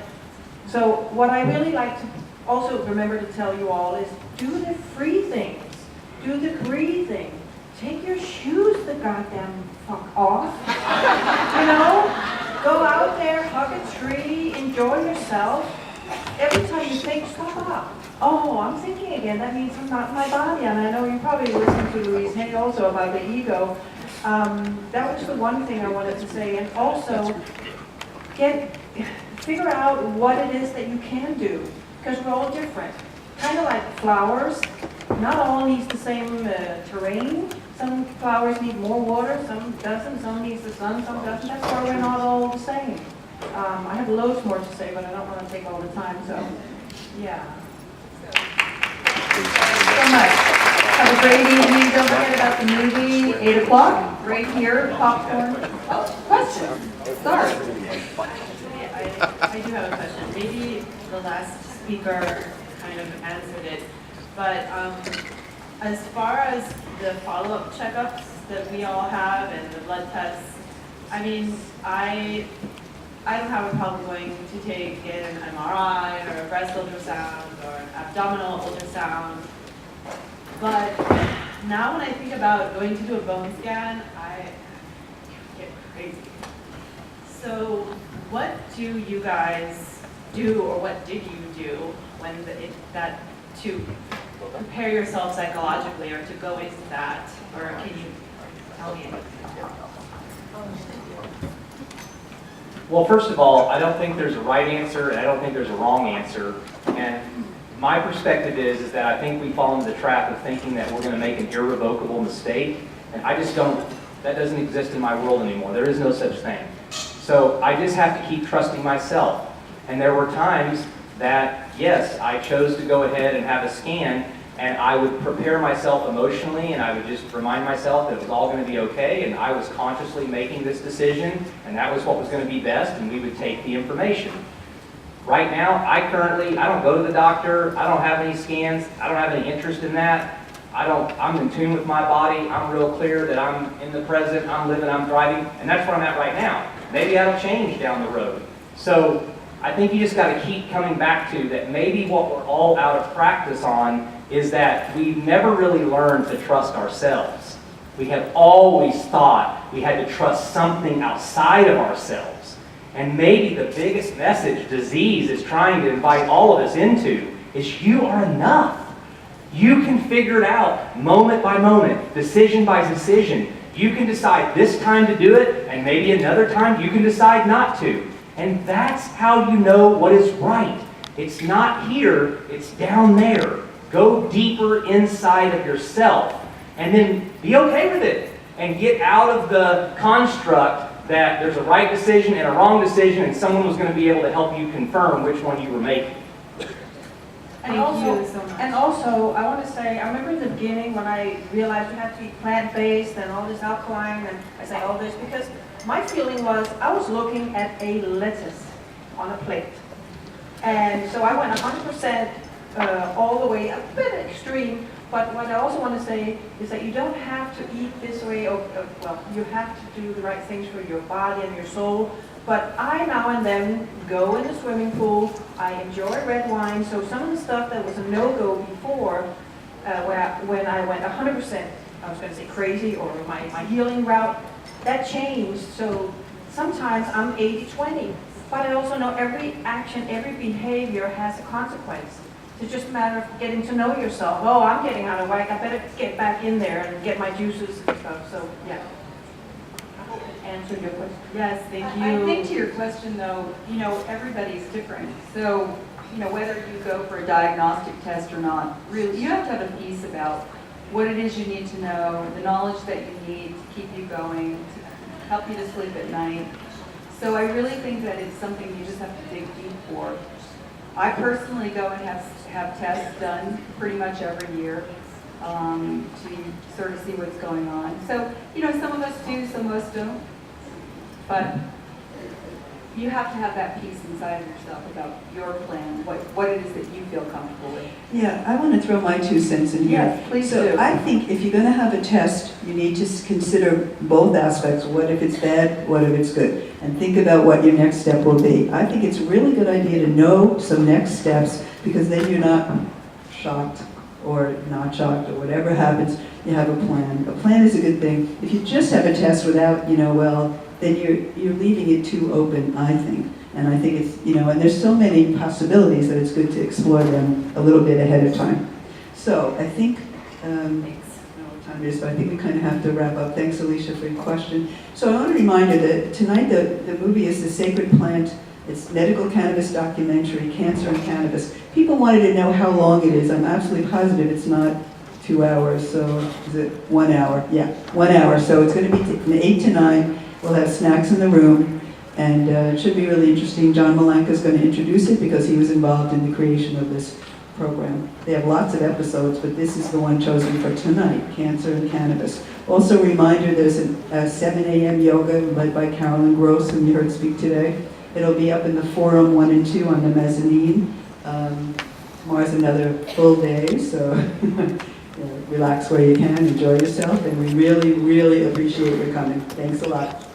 So what I really like to also remember to tell you all is do the free things. Do the free thing. Take your shoes the goddamn fuck off. You know? Go out there, hug a tree, enjoy yourself. Every time you think, stop up. Oh, I'm thinking again. That means I'm not in my body. And I know you probably listened to Louise Hay also about the ego. That was the one thing I wanted to say. And also, figure out what it is that you can do. Because we're all different. Kind of like flowers. Not all needs the same terrain. Some flowers need more water, some doesn't. Some needs the sun, some doesn't. That's why we're not all the same. I have loads more to say, but I don't want to take all the time. So, yeah. Thank you so much. Have a great evening. Don't forget about the movie, 8 o'clock, right here, popcorn. Oh, question. Sorry. I do have a question. Maybe the last speaker kind of answered it, but as far as the follow-up checkups that we all have and the blood tests, I mean, I don't have a problem going to take an MRI or a breast ultrasound or an abdominal ultrasound, but now when I think about going to do a bone scan, I get crazy. So what do you guys do, or what did you do when to prepare yourself psychologically, or to go into that, or can you tell me anything? Well, first of all, I don't think there's a right answer, and I don't think there's a wrong answer. And my perspective is that I think we fall into the trap of thinking that we're going to make an irrevocable mistake, and I just don't. That doesn't exist in my world anymore. There is no such thing. So I just have to keep trusting myself. And there were times that, yes, I chose to go ahead and have a scan, and I would prepare myself emotionally, and I would just remind myself that it was all going to be okay, and I was consciously making this decision, and that was what was going to be best, and we would take the information. Right now, I don't go to the doctor, I don't have any scans, I don't have any interest in that. I'm in tune with my body, I'm real clear that I'm in the present, I'm living, I'm thriving, and that's where I'm at right now. Maybe that'll change down the road. So I think you just got to keep coming back to that maybe what we're all out of practice on is that we've never really learned to trust ourselves. We have always thought we had to trust something outside of ourselves. And maybe the biggest message disease is trying to invite all of us into is you are enough. You can figure it out moment by moment, decision by decision. You can decide this time to do it, and maybe another time you can decide not to. And that's how you know what is right. It's not here, it's down there. Go deeper inside of yourself, and then be okay with it, and get out of the construct that there's a right decision and a wrong decision, and someone was going to be able to help you confirm which one you were making. And Thank you so much. And also, I want to say, I remember in the beginning when I realized you have to eat plant-based and all this alkaline, and I say all this because my feeling was I was looking at a lettuce on a plate. And so I went 100% all the way, a bit extreme, but what I also want to say is that you don't have to eat this way, well, you have to do the right things for your body and your soul. But I now and then go in the swimming pool, I enjoy red wine, so some of the stuff that was a no-go before, when I went 100%, I was going to say crazy, or my healing route, that changed. So sometimes I'm 80-20, but I also know every action, every behavior has a consequence. It's just a matter of getting to know yourself. Oh, I'm getting out of whack, I better get back in there and get my juices and stuff, so yeah. Answer your question. Yes, thank you. I think to your question though, everybody's different. So, whether you go for a diagnostic test or not, really, you have to have a piece about what it is you need to know, the knowledge that you need to keep you going, to help you to sleep at night. So I really think that it's something you just have to dig deep for. I personally go and have tests done pretty much every year. To sort of see what's going on. So, some of us do, some of us don't. But you have to have that piece inside of yourself about your plan, what it is that you feel comfortable with. Yeah, I want to throw my 2 cents in here. Yes, please So do. I think if you're going to have a test, you need to consider both aspects. What if it's bad? What if it's good? And think about what your next step will be. I think it's a really good idea to know some next steps, because then you're not shocked or not shocked, or whatever happens, you have a plan. A plan is a good thing. If you just have a test without, then you're leaving it too open, I think. And I think it's, and there's so many possibilities that it's good to explore them a little bit ahead of time. So I think, I don't know what time it is, but I think we kind of have to wrap up. Thanks, Alicia, for your question. So I want to remind you that tonight the movie is The Sacred Plant. It's medical cannabis documentary, Cancer and Cannabis. People wanted to know how long it is. I'm absolutely positive it's not 2 hours, so is it 1 hour? Yeah, 1 hour. So it's going to be from 8 to 9. We'll have snacks in the room, and it should be really interesting. John Malanka is going to introduce it because he was involved in the creation of this program. They have lots of episodes, but this is the one chosen for tonight, Cancer and Cannabis. Also a reminder, there's a 7 a.m. yoga led by Carolyn Gross, whom you heard speak today. It'll be up in the Forum 1 and 2 on the mezzanine. Tomorrow's another full day, so relax where you can, enjoy yourself, and we really, really appreciate your coming. Thanks a lot.